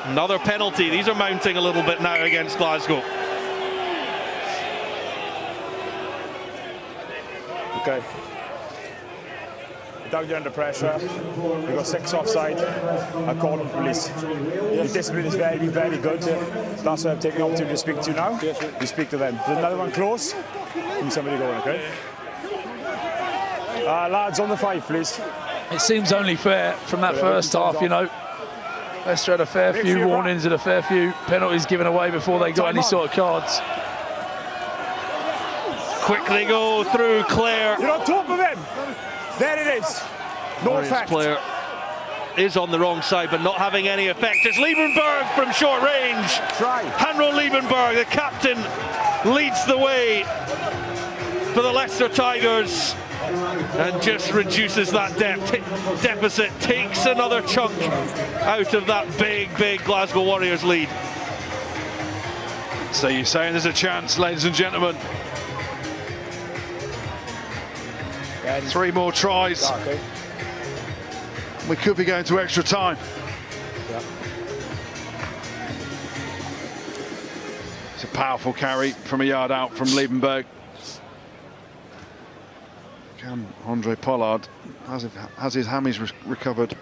[SPEAKER 1] Another penalty. These are mounting a little bit now against Glasgow.
[SPEAKER 2] Okay. Down here under pressure. We've got 6 offside. I call him police. Your discipline is very, very good. That's why I've taken the opportunity to speak to you now. You speak to them. If there's another one close, need somebody going, okay? Lads, on the 5, please.
[SPEAKER 4] It seems only fair from that first half, you know. Leicester had a fair few warnings and a fair few penalties given away before they got any sort of cards.
[SPEAKER 1] Quickly go through Clare.
[SPEAKER 2] You're on top of him. There it is. No effect.
[SPEAKER 1] Player is on the wrong side, but not having any effect. It's Liebenberg from short range.
[SPEAKER 2] Try.
[SPEAKER 1] Hanro Liebenberg, the captain, leads the way for the Leicester Tigers. And just reduces that deficit, takes another chunk out of that big Glasgow Warriors lead.
[SPEAKER 3] So you're saying there's a chance, ladies and gentlemen. 3 more tries.
[SPEAKER 2] Okay.
[SPEAKER 3] We could be going to extra time.
[SPEAKER 2] Yeah.
[SPEAKER 3] It's a powerful carry from a yard out from Liebenberg. Can Andre Pollard has his hammies recovered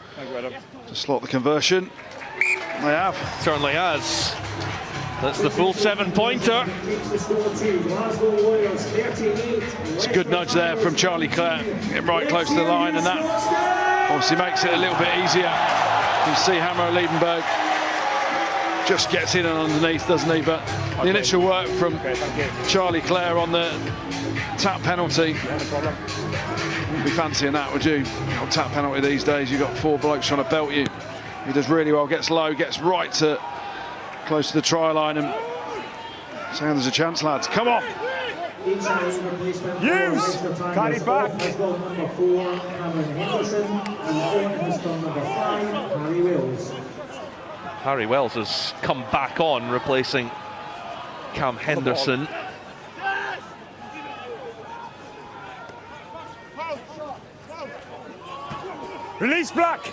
[SPEAKER 3] to slot the conversion? They have.
[SPEAKER 1] Certainly has. That's the full 7-pointer.
[SPEAKER 3] It's a good nudge there from Charlie Clare, getting right close to the line, and that obviously makes it a little bit easier. You see Hamro Liebenberg just gets in and underneath, doesn't he? But the initial work from Charlie Clare on the tap penalty. Wouldn't be fancying that, would you? Old tap penalty these days, you've got 4 blokes trying to belt you. He does really well, gets low, gets right to close to the try line, and saying there's a chance, lads. Come on.
[SPEAKER 2] Use! Carry back.
[SPEAKER 1] Harry Wells has come back on, replacing Cam Henderson.
[SPEAKER 2] Release Black.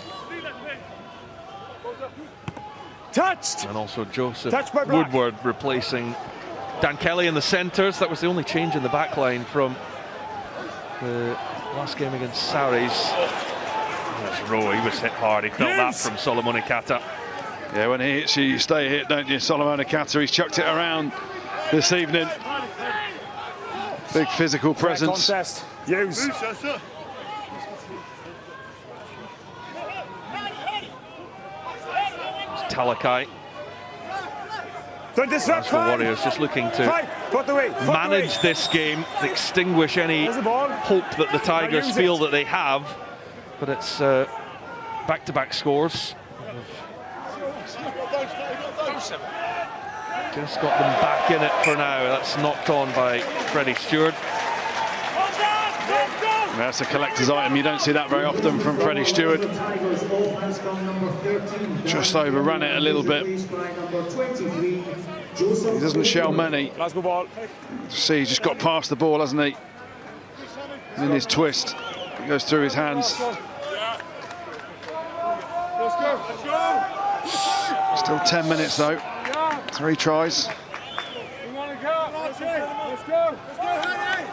[SPEAKER 2] Touched!
[SPEAKER 1] And also Joseph
[SPEAKER 2] Touched by Black.
[SPEAKER 1] Woodward replacing Dan Kelly in the centres. That was the only change in the back line from the last game against Saris. That's Rowe, he was hit hard. He felt that from Solomon Ikata.
[SPEAKER 3] Yeah, when he hits you, you stay hit, don't you? Solomon Ikata, he's chucked it around this evening. Big physical presence.
[SPEAKER 2] Contest. Use.
[SPEAKER 1] Talakai.
[SPEAKER 2] Don't disrupt.
[SPEAKER 1] The Warriors just looking to manage this game, extinguish any hope that the Tigers feel that they have. But it's back-to-back scores. Just got them back in it for now. That's knocked on by Freddie Stewart.
[SPEAKER 3] That's a collector's item. You don't see that very often from Freddie Stewart. Just overrun it a little bit. He doesn't shell many.
[SPEAKER 2] Glasgow ball.
[SPEAKER 3] See, he's just got past the ball, hasn't he? In his twist, it goes through his hands. Still 10 minutes though. 3 tries.
[SPEAKER 8] Let's go. Let's go, Harry.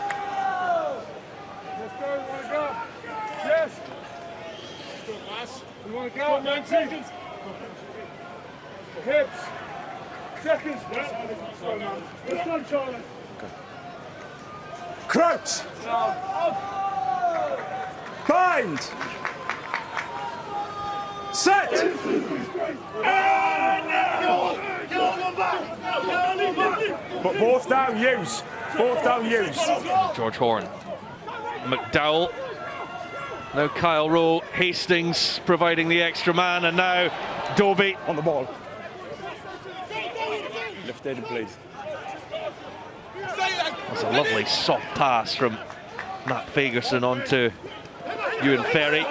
[SPEAKER 8] Let's go. Yes. Let's go, pass. We want to go. 9 seconds. Hips. Seconds. Let's go, man. Let's go, Charlie.
[SPEAKER 2] Crouch. Bind. Set. But both down, use. Both down, use.
[SPEAKER 1] George Horn. McDowell. Now Kyle Rowe. Hastings providing the extra man, and now Dobie
[SPEAKER 2] on the ball. Lifted, please.
[SPEAKER 1] That's a lovely soft pass from Matt Fagerson onto Ewan Ferry.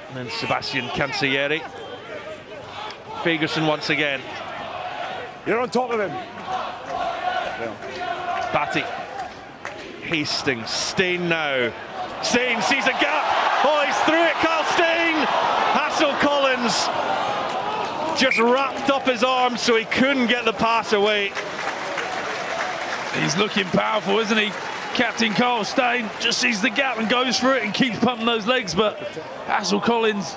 [SPEAKER 1] And then Sebastian Cancellieri. Fagerson once again.
[SPEAKER 2] You're on top of him.
[SPEAKER 1] Batty. Hastings. Stain now. Stain sees a gap. Oh, he's through it. Carl Stain. Hassel Collins just wrapped up his arms so he couldn't get the pass away.
[SPEAKER 4] He's looking powerful, isn't he? Captain Carl Stain just sees the gap and goes for it and keeps pumping those legs, but Hassel Collins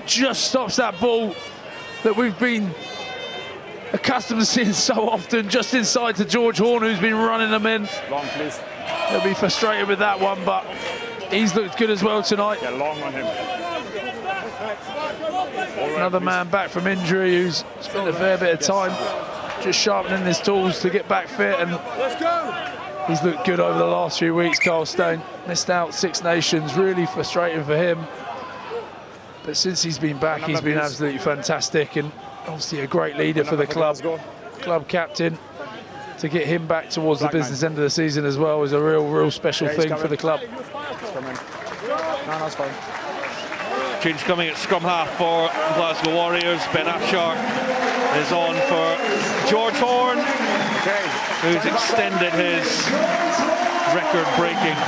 [SPEAKER 4] just stops that ball that we've been accustomed to seeing so often, just inside to George Horn, who's been running them in.
[SPEAKER 2] Long, please.
[SPEAKER 4] He'll be frustrated with that one, but he's looked good as well tonight.
[SPEAKER 2] Yeah, long on him.
[SPEAKER 4] Another man back from injury who's spent a fair bit of time just sharpening his tools to get back fit, and he's looked good over the last few weeks. Carl Stain missed out Six Nations, really frustrating for him, but since he's been back he's been absolutely fantastic, and obviously a great leader for the club captain. To get him back towards the business end of the season as well is a real special thing for the club.
[SPEAKER 2] No, that's fine.
[SPEAKER 1] Change coming at scrum half for Glasgow Warriors. Ben Afshar is on for George Horn, who's extended his record-breaking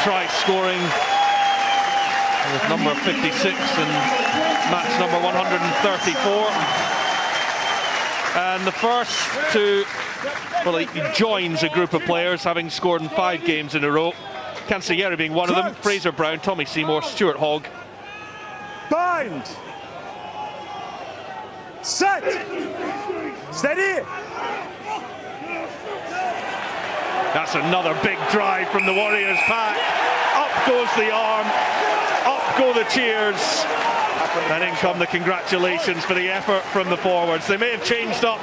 [SPEAKER 1] try-scoring with number 56 and match number 134. And the first to, well, he joins a group of players having scored in 5 games in a row. Cancellieri being one of them, Fraser Brown, Tommy Seymour, Stuart Hogg.
[SPEAKER 2] Bind! Set! Steady!
[SPEAKER 1] That's another big drive from the Warriors pack. Up goes the arm, up go the cheers. And in come the congratulations for the effort from the forwards. They may have changed up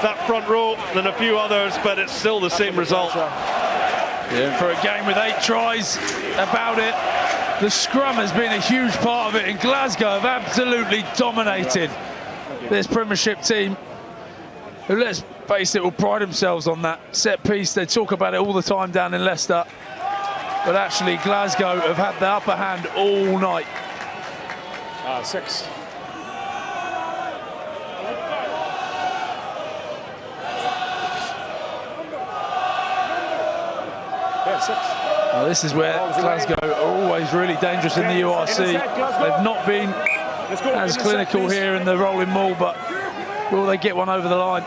[SPEAKER 1] that front row than a few others, but it's still the same result.
[SPEAKER 4] Yeah, for a game with 8 tries about it, the scrum has been a huge part of it, and Glasgow have absolutely dominated this Premiership team, who, let's face it, will pride themselves on that set piece. They talk about it all the time down in Leicester, but actually Glasgow have had the upper hand all night.
[SPEAKER 2] 6. Yeah, 6.
[SPEAKER 4] Well, this is where Glasgow are always really dangerous in the URC. They've not been as clinical here in the rolling maul, but will they get one over the line?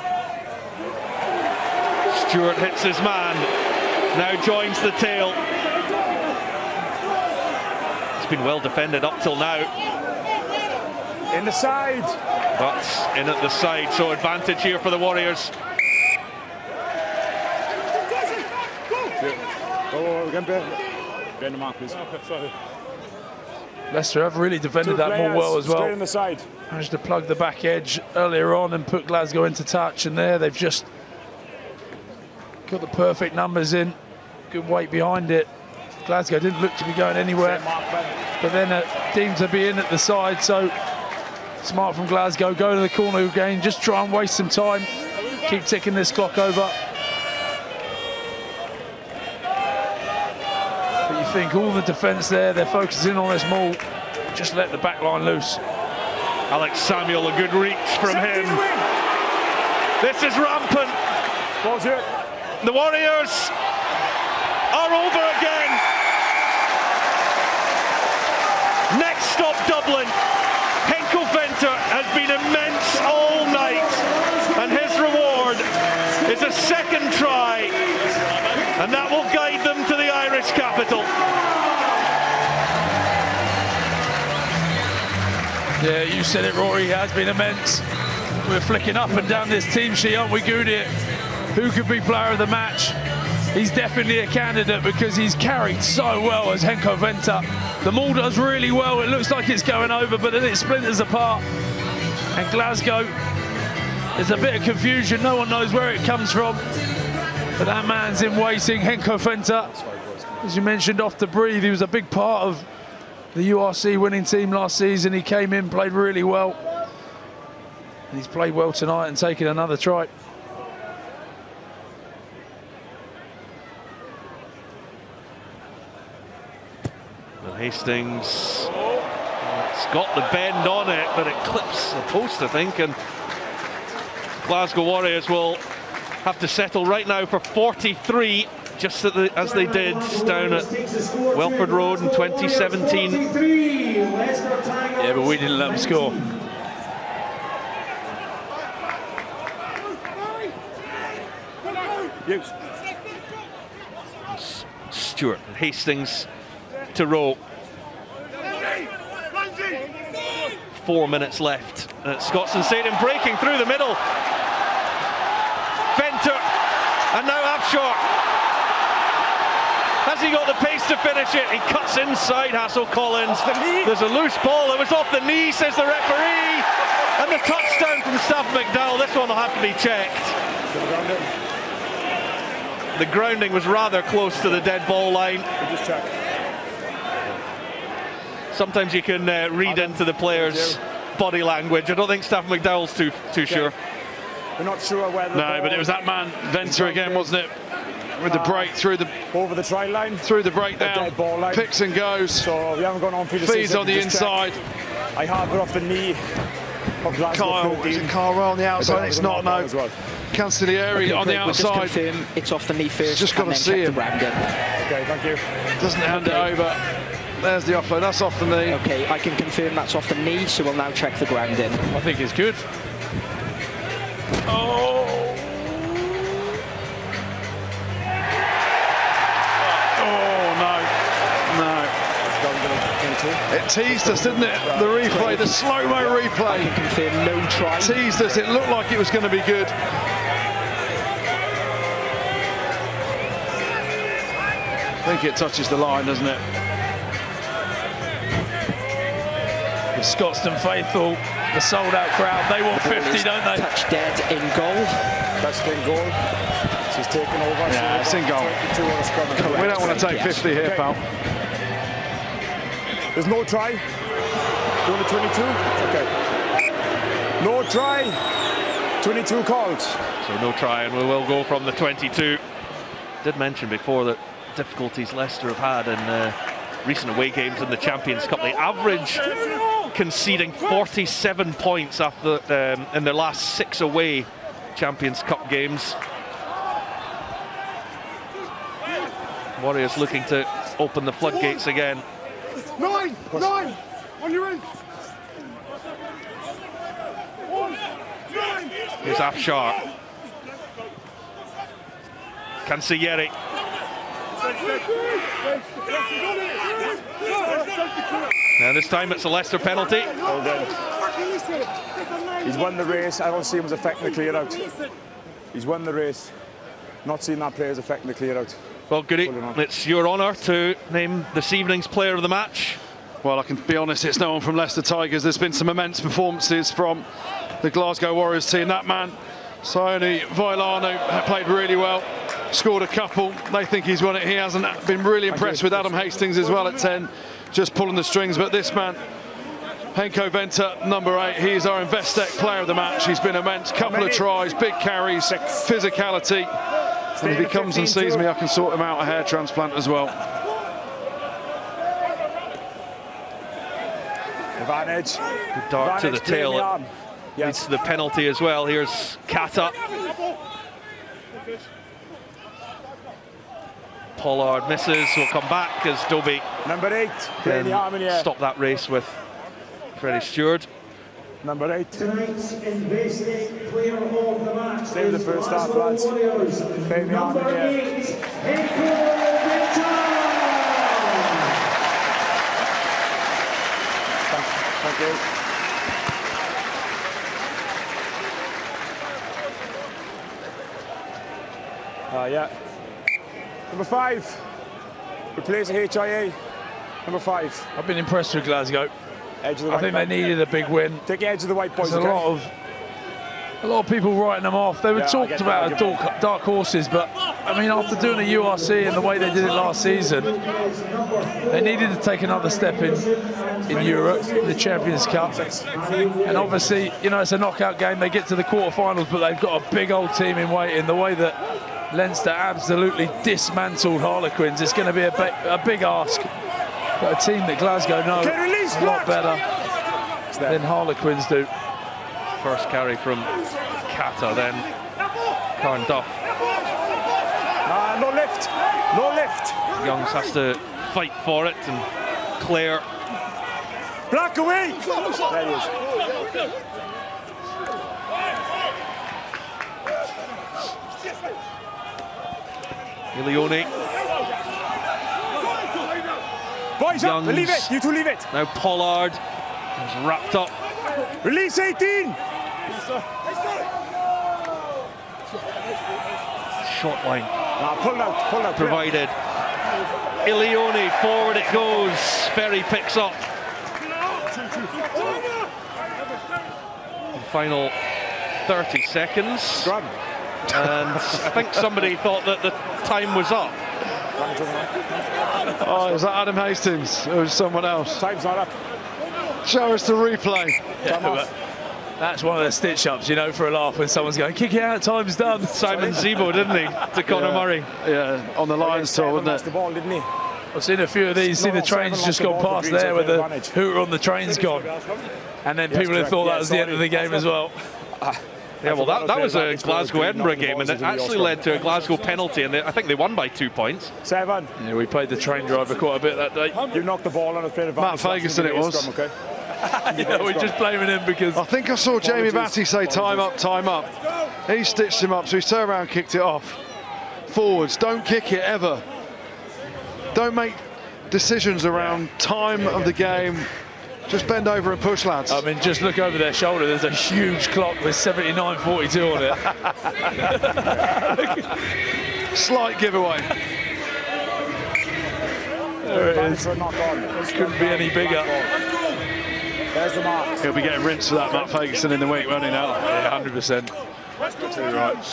[SPEAKER 1] Stewart hits his man, now joins the tail. It's been well defended up till now.
[SPEAKER 2] In the side.
[SPEAKER 1] But in at the side, so advantage here for the Warriors.
[SPEAKER 4] Leicester have really defended that more well as well.
[SPEAKER 2] In the side.
[SPEAKER 4] Managed to plug the back edge earlier on and put Glasgow into touch, and there they've just got the perfect numbers in. Good weight behind it. Glasgow didn't look to be going anywhere, but then it deemed to be in at the side, so smart from Glasgow. Go to the corner again, just try and waste some time, keep ticking this clock over. But you think all the defence there, they're focusing on this maul, just let the back line loose.
[SPEAKER 1] Alex Samuel, a good reach from him. This is rampant. The Warriors are over again. Next stop, Dublin. Henko Venter has been immense all night, and his reward is a second try, and that will guide them to the Irish capital.
[SPEAKER 4] Yeah, you said it, Rory. He has been immense. We're flicking up and down this team sheet, aren't we, Goody? Who could be player of the match? He's definitely a candidate because he's carried so well as Henko Venter. The maul does really well. It looks like it's going over, but then it splinters apart. And Glasgow, there's a bit of confusion. No one knows where it comes from. But that man's in waiting, Henko Venter. As you mentioned, off to breathe. He was a big part of the URC winning team last season. He came in, played really well. And he's played well tonight and taken another try.
[SPEAKER 1] Hastings, it's got the bend on it, but it clips the post, I think, and Glasgow Warriors will have to settle right now for 43, just as they did down at Welford Road in 2017.
[SPEAKER 4] Yeah, but we didn't let them score.
[SPEAKER 1] Stewart and Hastings to row. 4 minutes left. Scotstoun Stadium breaking through the middle. Venter and now Upshur. Has he got the pace to finish it? He cuts inside Hassel-Collins. There's a loose ball. It was off the knee, says the referee. And the touchdown from Staff McDowell. This one will have to be checked. The grounding was rather close to the dead ball line.
[SPEAKER 2] Just check.
[SPEAKER 1] Sometimes you can read into the players' body language. I don't think Staff McDowell's too sure.
[SPEAKER 2] We're not sure whether.
[SPEAKER 3] No, but it was that man Venter again, wasn't it? With the break through the
[SPEAKER 2] over the try line,
[SPEAKER 3] through the breakdown, picks and goes.
[SPEAKER 2] So we haven't gone on for the
[SPEAKER 3] feeds on the inside.
[SPEAKER 2] I have it off the knee of Glasgow.
[SPEAKER 3] Is it Carwell on the outside? It's not, no. Cancellieri on the outside.
[SPEAKER 5] Just confirm it's off the knee first.
[SPEAKER 3] Just got to see him.
[SPEAKER 2] Okay, thank you.
[SPEAKER 3] Doesn't hand it over. There's the offload. That's off the knee.
[SPEAKER 5] Okay, I can confirm that's off the knee, so we'll now check the grounding.
[SPEAKER 4] I think it's good. Oh!
[SPEAKER 3] It teased us, didn't it? The replay, the slow-mo replay.
[SPEAKER 5] I can confirm no try.
[SPEAKER 3] Teased us. It looked like it was going to be good. I think it touches the line, doesn't it?
[SPEAKER 4] The Scotstoun faithful, the sold-out crowd, they want 50, don't they?
[SPEAKER 5] Touch dead in goal.
[SPEAKER 2] Touched in goal. She's taken over.
[SPEAKER 3] Yeah, it's in goal. We don't want to take 50 here, pal.
[SPEAKER 2] There's no try. Going to 22? Okay. No try. 22 called.
[SPEAKER 1] So no try, and we will go from the 22. Did mention before that difficulties Leicester have had in recent away games in the Champions Cup. They average conceding 47 points after in their last 6 away Champions Cup games. Warriors looking to open the floodgates again.
[SPEAKER 8] 9! On your end!
[SPEAKER 1] Here's Afshar. Cancellieri. And this time it's a Leicester penalty.
[SPEAKER 2] Well done. He's won the race. I don't see him as affecting the clear out. He's won the race. Not seeing that player as affecting the clear out.
[SPEAKER 1] Well, Goody, it's your honour to name this evening's player of the match.
[SPEAKER 3] Well, I can be honest, it's no one from Leicester Tigers. There's been some immense performances from the Glasgow Warriors team. That man, Sione Vailano, played really well, scored a couple. They think he's won it. He hasn't. Been really impressed with Adam Hastings as well at 10, just pulling the strings. But this man, Henko Venter, number 8, he's our Investec player of the match. He's been immense. Couple of tries, big carries, physicality. And if he comes and sees me, I can sort him out a hair transplant as well.
[SPEAKER 2] Advantage.
[SPEAKER 1] Good dart to the tail. Leads to the penalty as well. Here's Kata. Pollard misses, will come back as Dobie
[SPEAKER 2] number 8
[SPEAKER 1] can stop that race with Freddie Stewart.
[SPEAKER 2] Number 8.
[SPEAKER 6] Tonight's Investec player of the match.
[SPEAKER 2] Save the first half, lads. Play the arm in the air. Thank you. Yeah. Number 5. Replace HIA. Number 5.
[SPEAKER 4] I've been impressed with Glasgow.
[SPEAKER 2] Edge of the
[SPEAKER 4] I think they needed a big win.
[SPEAKER 2] Take the edge of the white boys.
[SPEAKER 4] There's a lot of people writing them off. They were talked about as dark horses, but I mean, after doing a URC and the way they did it last season, they needed to take another step in Europe, the Champions Cup. And obviously, you know, it's a knockout game. They get to the quarterfinals, but they've got a big old team in waiting. The way that Leinster absolutely dismantled Harlequins, it's going to be a big ask. But a team that Glasgow know a lot better than Harlequins do.
[SPEAKER 1] First carry from Kata, then Carn Duff.
[SPEAKER 2] No lift, no lift.
[SPEAKER 1] Youngs has to fight for it, and Clare.
[SPEAKER 2] Black away. There he is.
[SPEAKER 1] Ilione.
[SPEAKER 2] Boys up, leave it, you two leave it.
[SPEAKER 1] Now Pollard is wrapped up.
[SPEAKER 2] Release 18.
[SPEAKER 1] Short line.
[SPEAKER 2] Pull out.
[SPEAKER 1] Provided. Ilione, forward it goes. Ferry picks up. The final 30 seconds.
[SPEAKER 2] Scrum.
[SPEAKER 1] And I think somebody thought that the time was up.
[SPEAKER 3] Oh, is that Adam Hastings or someone else?
[SPEAKER 2] Time's not up.
[SPEAKER 3] Show us the replay.
[SPEAKER 4] Yeah, but that's one of the stitch-ups, you know, for a laugh when someone's going, kick it out, time's done.
[SPEAKER 1] Simon Zebo, didn't he, to Conor Murray?
[SPEAKER 3] Yeah, on the Lions tour, wasn't it?
[SPEAKER 2] The ball, didn't he?
[SPEAKER 4] I've seen a few of these, see the trains just gone past there where the hooter on the train's gone. And then people have thought that was the end of the game as well.
[SPEAKER 1] Yeah, well, that was a Glasgow-Edinburgh game, and it actually led to a Glasgow penalty, and I think they won by 2 points.
[SPEAKER 2] 7.
[SPEAKER 4] Yeah, we played the train driver quite a bit that day.
[SPEAKER 2] You knocked the ball on a play.
[SPEAKER 3] Matt Fagerson it was.
[SPEAKER 2] Scrum, okay?
[SPEAKER 4] Yeah, we're just blaming him because...
[SPEAKER 3] I think I saw Jamie Batty say time up, time up. He stitched him up, so he's turned around and kicked it off. Forwards, don't kick it ever. Don't make decisions around time of the game. Just bend over and push, lads.
[SPEAKER 4] I mean, just look over their shoulder. There's a huge clock with 79:42 on
[SPEAKER 3] it. Slight giveaway.
[SPEAKER 4] There it is. Couldn't be any bigger.
[SPEAKER 2] There's the mark.
[SPEAKER 3] He'll be getting rinsed for that, Matt Fagerson, in the week, won't he now?
[SPEAKER 4] Yeah, 100%. Absolutely right.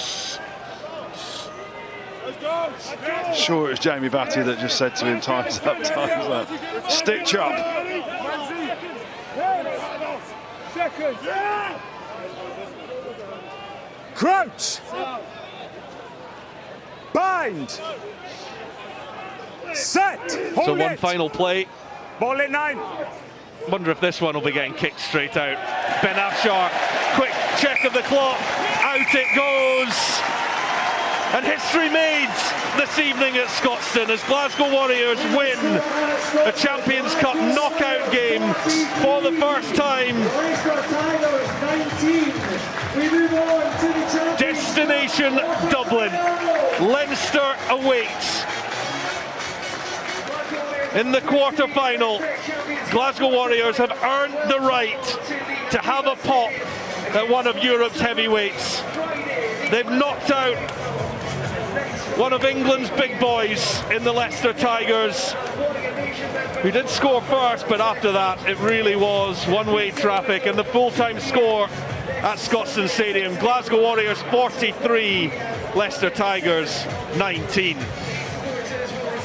[SPEAKER 3] Sure, it was Jamie Batty that just said to him, time's up, time's up. Stitch up.
[SPEAKER 2] Crouch. Bind. Set.
[SPEAKER 1] So one final play.
[SPEAKER 2] Ball at 9.
[SPEAKER 1] Wonder if this one will be getting kicked straight out. Ben Afshar, quick check of the clock. Out it goes. And history made this evening at Scotstoun as Glasgow Warriors win a Champions Cup knockout game for the first time. Destination Dublin. Leinster awaits. In the quarter-final, Glasgow Warriors have earned the right to have a pop at one of Europe's heavyweights. They've knocked out one of England's big boys in the Leicester Tigers, who did score first, but after that it really was one-way traffic. And the full-time score at Scotstoun Stadium, Glasgow Warriors 43, Leicester Tigers 19.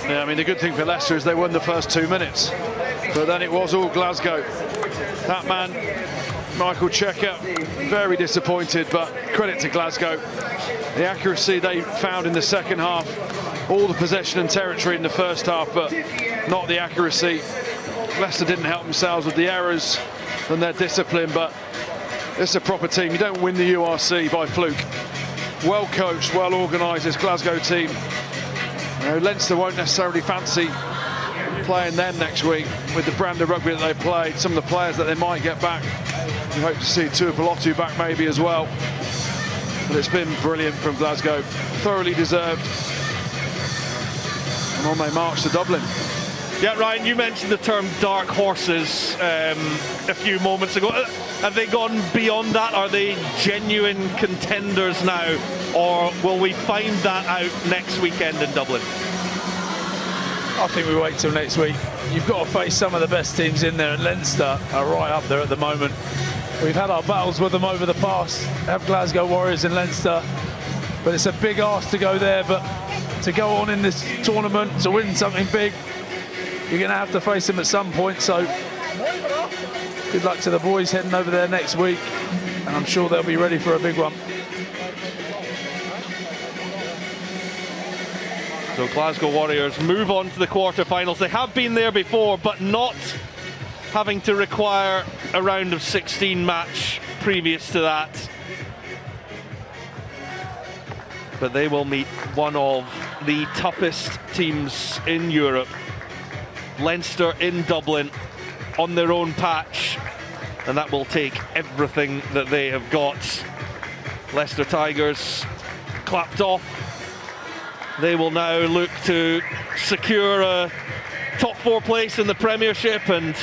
[SPEAKER 3] Yeah, I mean, the good thing for Leicester is they won the first 2 minutes, but then it was all Glasgow. That man, Michael Checker, very disappointed, but credit to Glasgow. The accuracy they found in the second half, all the possession and territory in the first half, but not the accuracy. Leicester didn't help themselves with the errors and their discipline, but it's a proper team. You don't win the URC by fluke. Well coached, well organised, this Glasgow team. You know, Leinster won't necessarily fancy playing them next week with the brand of rugby that they played, some of the players that they might get back. We hope to see Tuipulotu back maybe as well. But it's been brilliant from Glasgow, thoroughly deserved. And on they march to Dublin.
[SPEAKER 1] Yeah, Ryan, you mentioned the term dark horses a few moments ago. Have they gone beyond that? Are they genuine contenders now? Or will we find that out next weekend in Dublin?
[SPEAKER 4] I think we wait till next week. You've got to face some of the best teams in there, and Leinster are right up there at the moment. We've had our battles with them over the past, have Glasgow Warriors and Leinster, but it's a big ask to go there. But to go on in this tournament, to win something big, you're going to have to face them at some point. So good luck to the boys heading over there next week, and I'm sure they'll be ready for a big one.
[SPEAKER 1] So Glasgow Warriors move on to the quarterfinals. They have been there before, but not having to require a round of 16 match previous to that. But they will meet one of the toughest teams in Europe. Leinster in Dublin on their own patch, and that will take everything that they have got. Leicester Tigers clapped off. They will now look to secure a top 4 place in the Premiership, and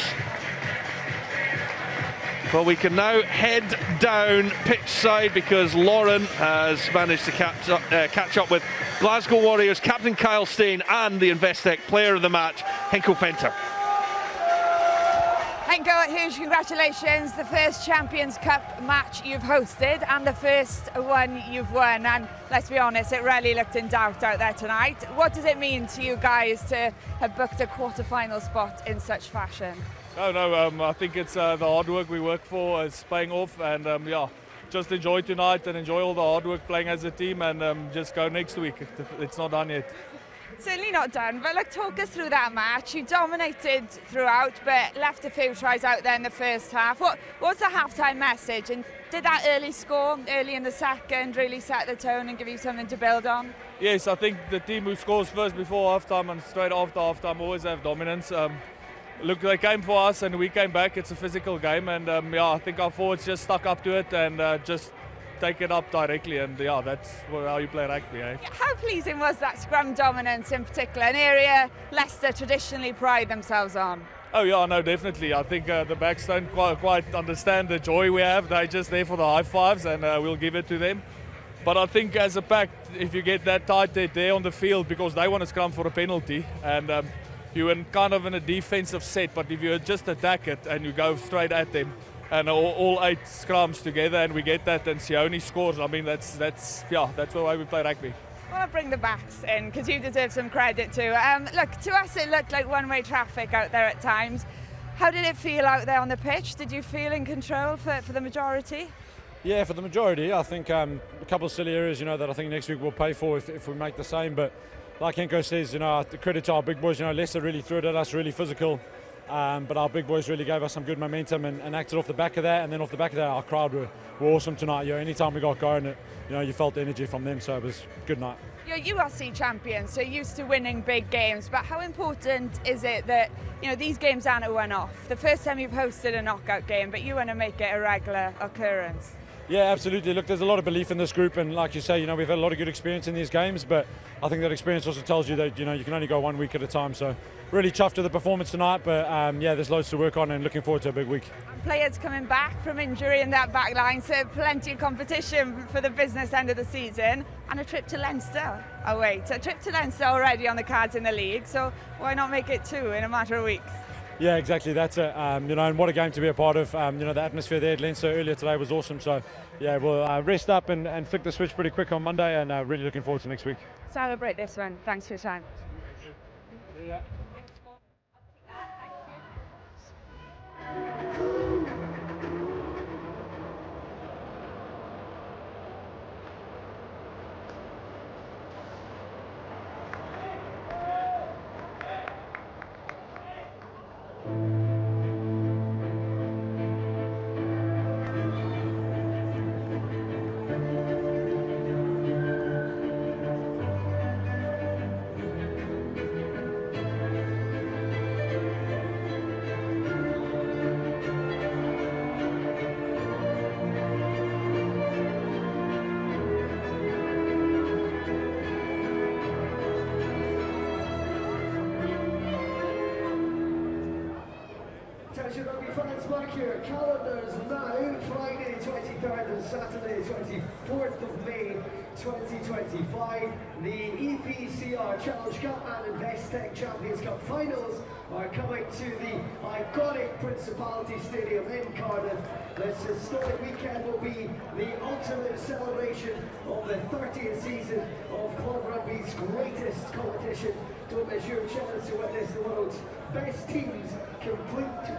[SPEAKER 1] well, we can now head down pitch side because Lauren has managed to catch up with Glasgow Warriors captain Kyle Steyn and the Investec player of the match, Henko Venter.
[SPEAKER 9] Henko, huge congratulations. The first Champions Cup match you've hosted and the first one you've won. And let's be honest, it really looked in doubt out there tonight. What does it mean to you guys to have booked a quarter-final spot in such fashion?
[SPEAKER 10] I think it's the hard work we work for is paying off, and just enjoy tonight and enjoy all the hard work playing as a team, and just go next week. It's not done yet.
[SPEAKER 9] Certainly not done, but talk us through that match. You dominated throughout, but left a few tries out there in the first half. What's the half-time message, and did that early score, early in the second, really set the tone and give you something to build on?
[SPEAKER 10] Yes, I think the team who scores first before half-time and straight after half-time always have dominance. Look, they came for us and we came back. It's a physical game, and I think our forwards just stuck up to it and just take it up directly, and that's how you play rugby.
[SPEAKER 9] How pleasing was that scrum dominance in particular, an area Leicester traditionally pride themselves on?
[SPEAKER 10] Oh yeah, no, definitely. I think the backs don't quite understand the joy we have. They're just there for the high fives, and we'll give it to them. But I think as a pack, if you get that tight, they're there on the field because they want to scrum for a penalty, and you're kind of in a defensive set. But if you just attack it and you go straight at them, and all 8 scrums together, and we get that, and Sione scores. I mean, that's the way we play rugby.
[SPEAKER 9] I want to bring the backs in because you deserve some credit too. Look, to us it looked like one-way traffic out there at times. How did it feel out there on the pitch? Did you feel in control for the majority?
[SPEAKER 11] Yeah, for the majority. I think a couple of silly areas, that I think next week we'll pay for if we make the same. But like Henko says, the credit to our big boys. Leicester really threw it at us, really physical. but our big boys really gave us some good momentum and acted off the back of that. And then off the back of that, our crowd were awesome tonight. Anytime we got going, you felt the energy from them, so it was a good night.
[SPEAKER 9] You're URC champions, so you're used to winning big games, but how important is it that these games aren't a one-off? The first time you've hosted a knockout game, but you want to make it a regular occurrence.
[SPEAKER 11] Yeah, absolutely. Look, there's a lot of belief in this group, and like you say, we've had a lot of good experience in these games, but I think that experience also tells you that you can only go 1 week at a time. So really chuffed with the performance tonight, but there's loads to work on and looking forward to a big week.
[SPEAKER 9] And players coming back from injury in that back line, so plenty of competition for the business end of the season, and a trip to Leinster. Oh wait, a trip to Leinster already on the cards in the league, so why not make it 2 in a matter of weeks?
[SPEAKER 11] Yeah, exactly. That's it. And what a game to be a part of. The atmosphere there at Leinster earlier today was awesome. So, yeah, we'll rest up and flick the switch pretty quick on Monday, and really looking forward to next week.
[SPEAKER 9] Celebrate this one. Thanks for your time.
[SPEAKER 11] Yeah.
[SPEAKER 7] Attention rugby fans, mark your calendars now. Friday 23rd and Saturday 24th of May 2025. The EPCR Challenge Cup and Investec Champions Cup finals are coming to the iconic Principality Stadium in Cardiff. This historic weekend will be the ultimate celebration of the 30th season of Club Rugby's greatest competition. Don't miss your chance to witness the world's best teams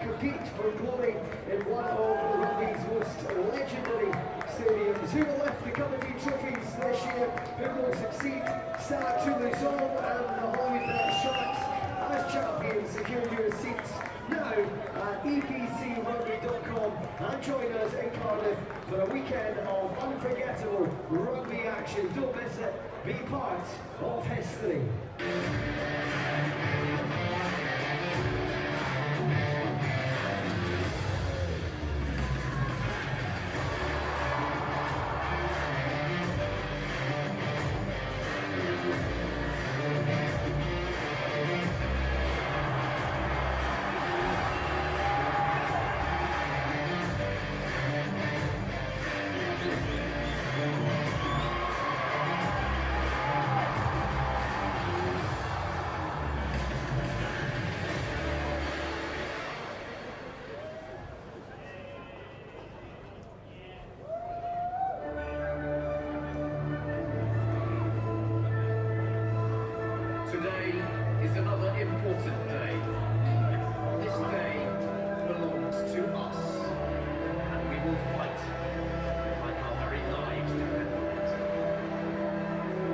[SPEAKER 7] compete for glory in one of rugby's most legendary stadiums. Who will lift the coveted trophies this year? Who will succeed? Stade Toulouse and the Hollywood Sharks as champions. Secure your seats now at epcrugby.com and join us in Cardiff for a weekend of unforgettable rugby action. Don't miss it. Be part of history.
[SPEAKER 12] Today is another important day. This day belongs to us, and we will fight like our very lives depend on it.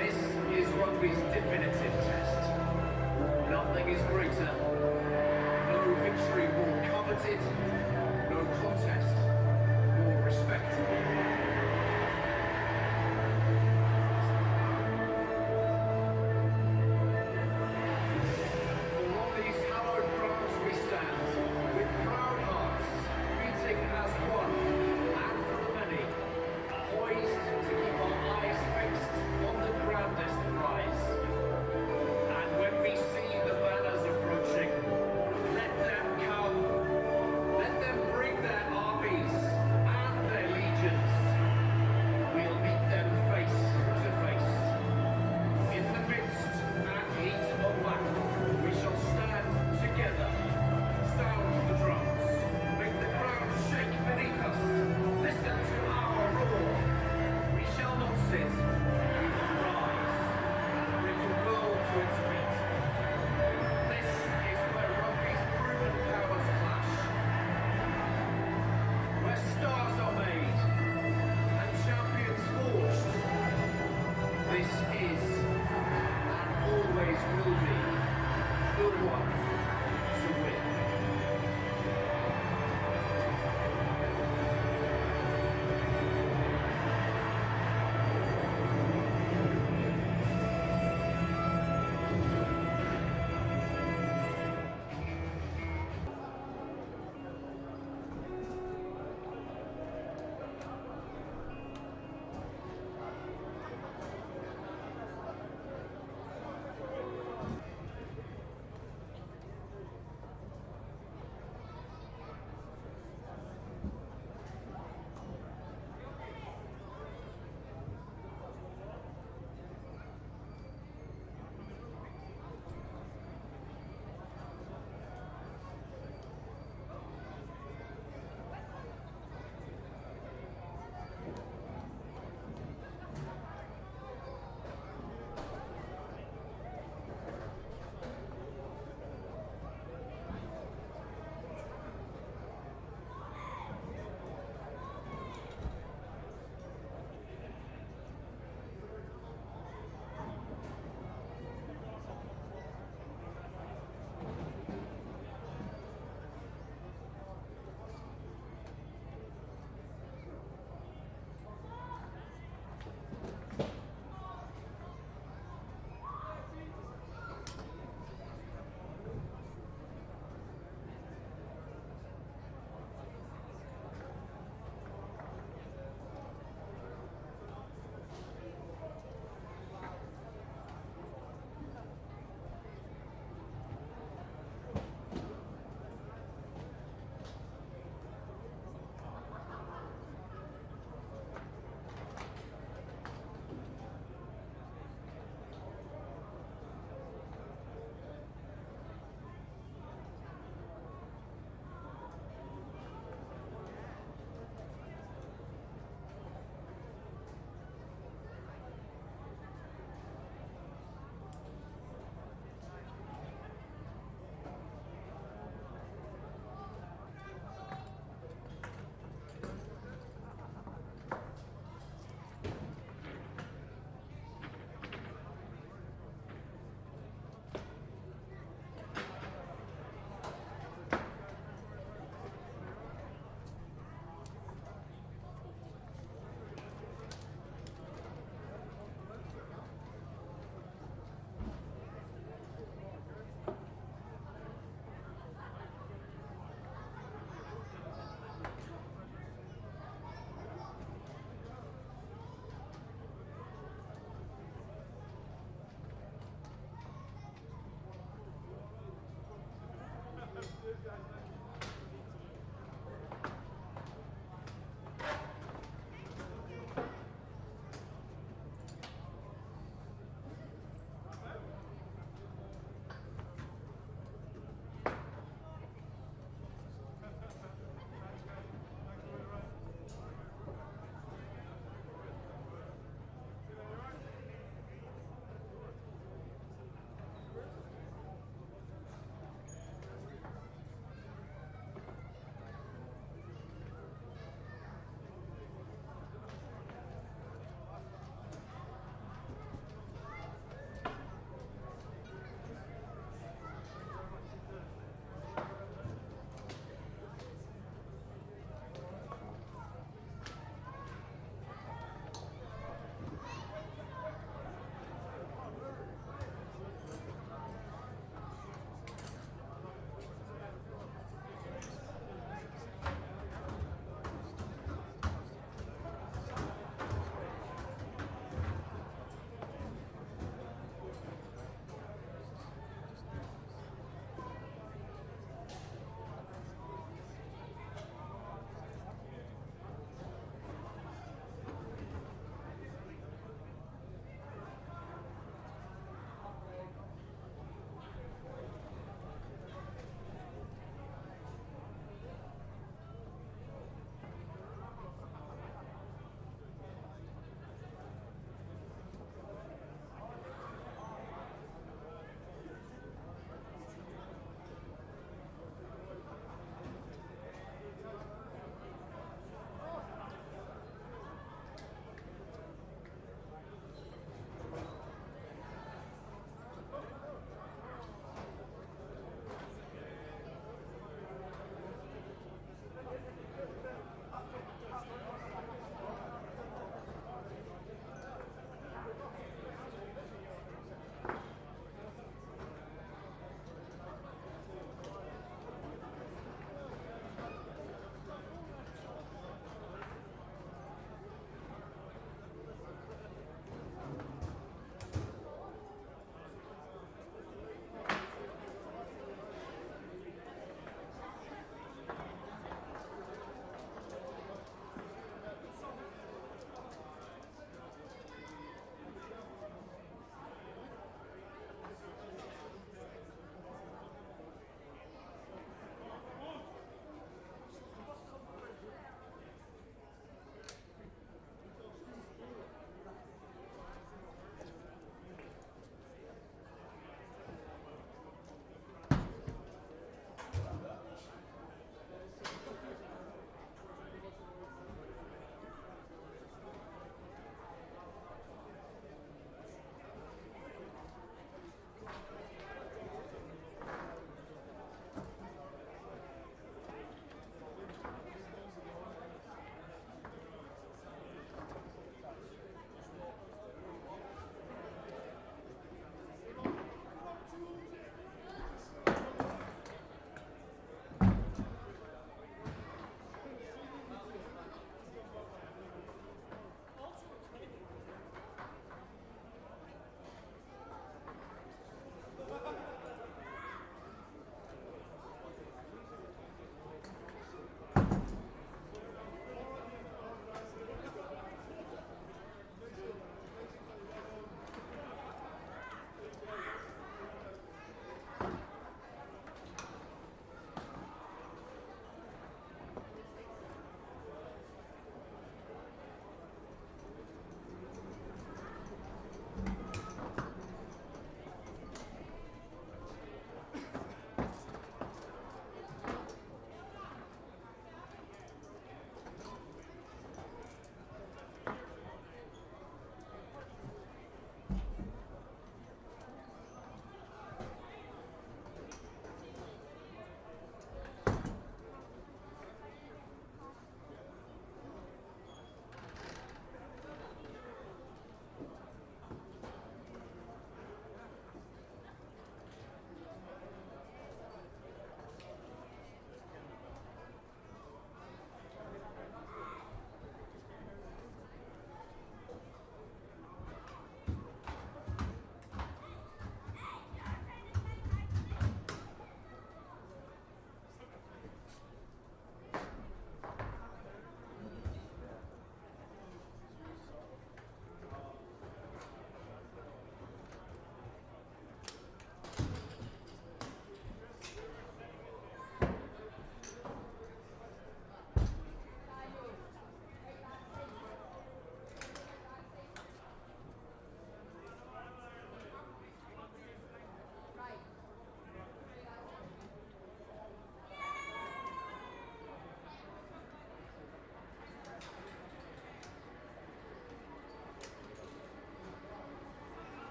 [SPEAKER 12] This is rugby's definitive test. Nothing is greater, no victory more coveted, no contest more respected.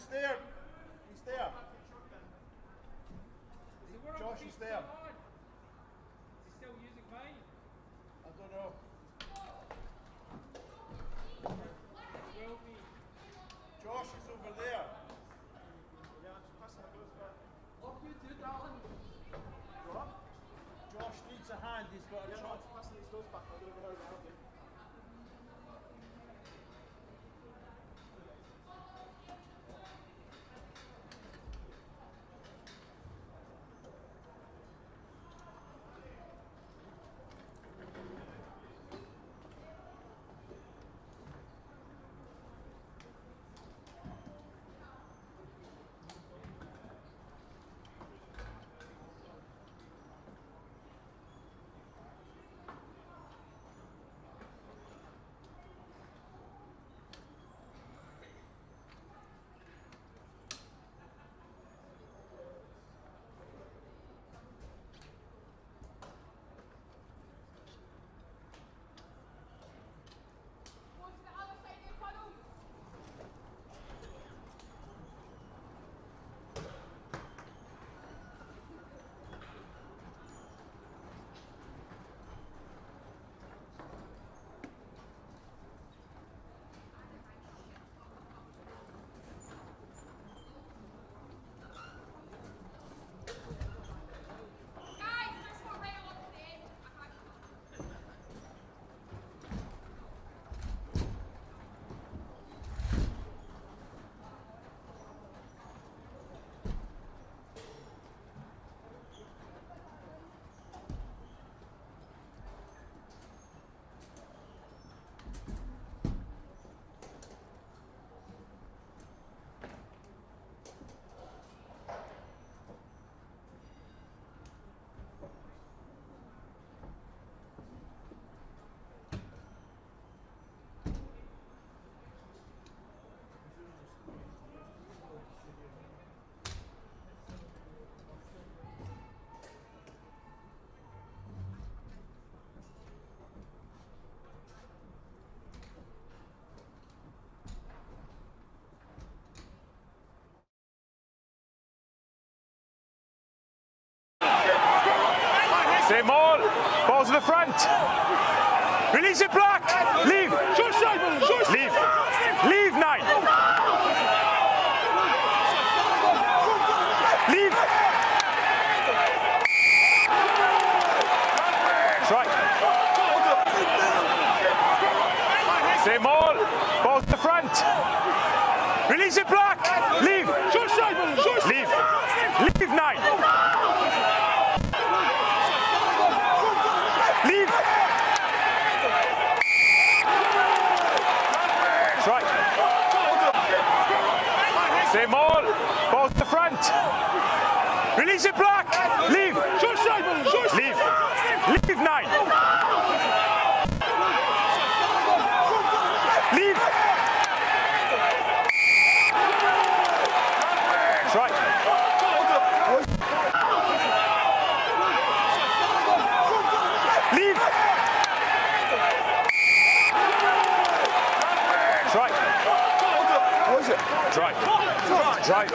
[SPEAKER 13] is there. He's there. Josh is there.
[SPEAKER 14] Is he still using mine?
[SPEAKER 13] I don't know.
[SPEAKER 14] Will be.
[SPEAKER 13] Josh is over there.
[SPEAKER 14] What you do, darling?
[SPEAKER 13] Josh needs a hand. He's got a shot.
[SPEAKER 2] Same ball. Balls to the front. Release it, Black. Leave. Leave. Leave, 9. Leave. That's right. Same ball. Balls to the front. Release it, Black. Leave. Leave. Leave, 9. Leave. That's right. Same ball. Balls to the front. Release it, Black. Leave. Leave. Leave, 9. Leave. That's right. Leave. That's right. What is it? That's right. That's right.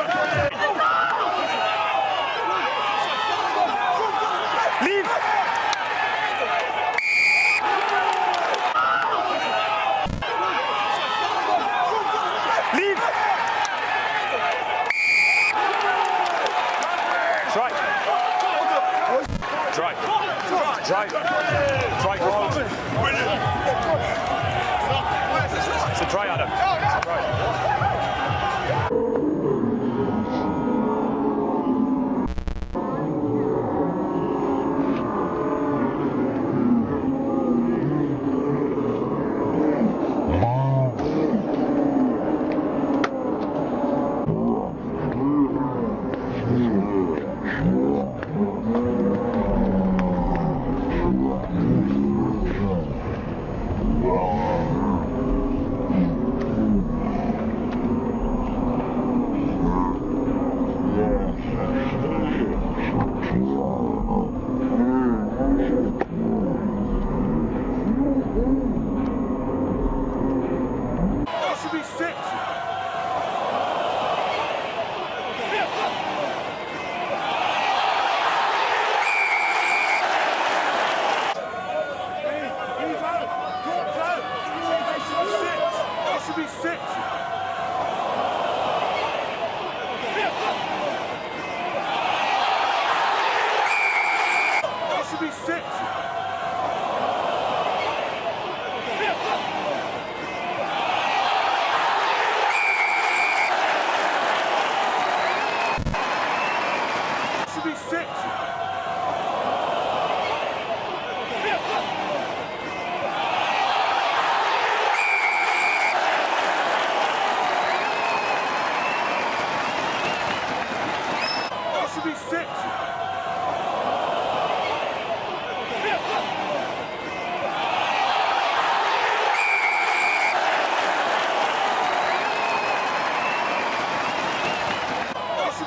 [SPEAKER 2] Leave. Leave. That's right. That's right. That's right. That's right. It's a try, Adam. It's a try.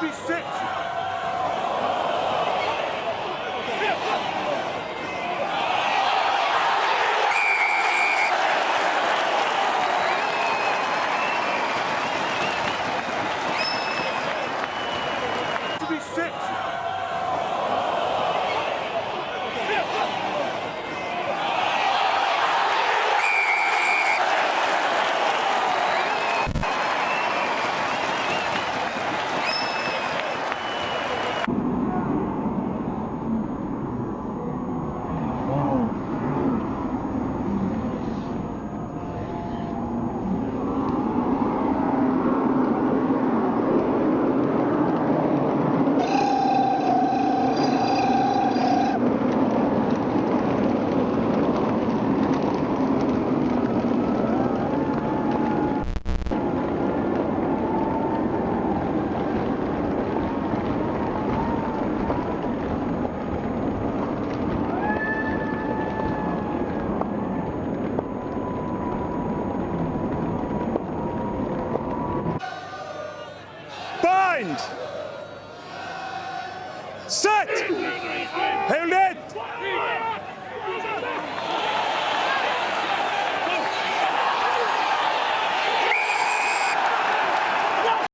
[SPEAKER 13] be 6. Bind! Set!